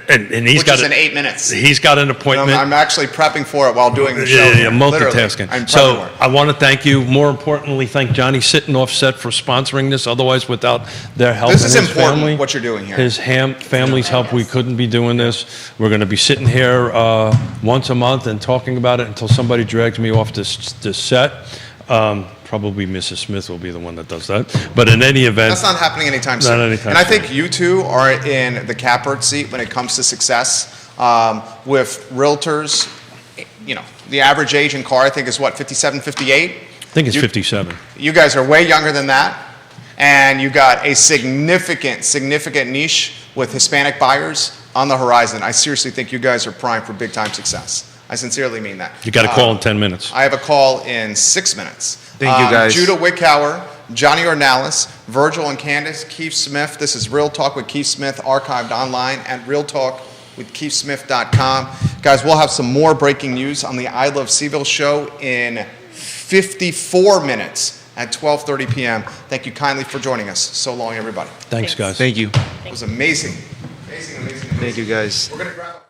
and he's which got is in 8 minutes. He's got an And appointment. I'm actually prepping for it while doing the show. Yeah, here. Literally, multitasking. I'm prepping So for it. I want to thank you. More importantly, thank Johnny Sitting Offset for sponsoring this. Otherwise, without their help This and is his important, family, what you're doing here. his family's help, we couldn't be doing this. We're going to be sitting here once a month and talking about it until somebody drags me off this set. Probably Mrs. Smith will be the one that does that. But in any event, That's not happening anytime Not soon. anytime And I soon. think you two are in the catbird seat when it comes to success. With realtors, you know, the average age in car, I think, is what, 57, 58? I think it's 57. You guys are way younger than that. And you got a significant niche with Hispanic buyers on the horizon. I seriously think you guys are primed for big time success. I sincerely mean that. You got a call in 10 minutes. I have a call in 6 minutes. Thank you, guys. Judah Wickhauer, Johnny Ornalis, Virgil and Candace, Keith Smith. This is Real Talk with Keith Smith, archived online at realtalkwithkeithsmith.com. Guys, we'll have some more breaking news on the I Love Seville show in 54 minutes at 12:30 p.m. Thank you kindly for joining us. So long, everybody. Thanks, guys. Thank you. It was amazing. Amazing. Thank you, guys. We're going to grab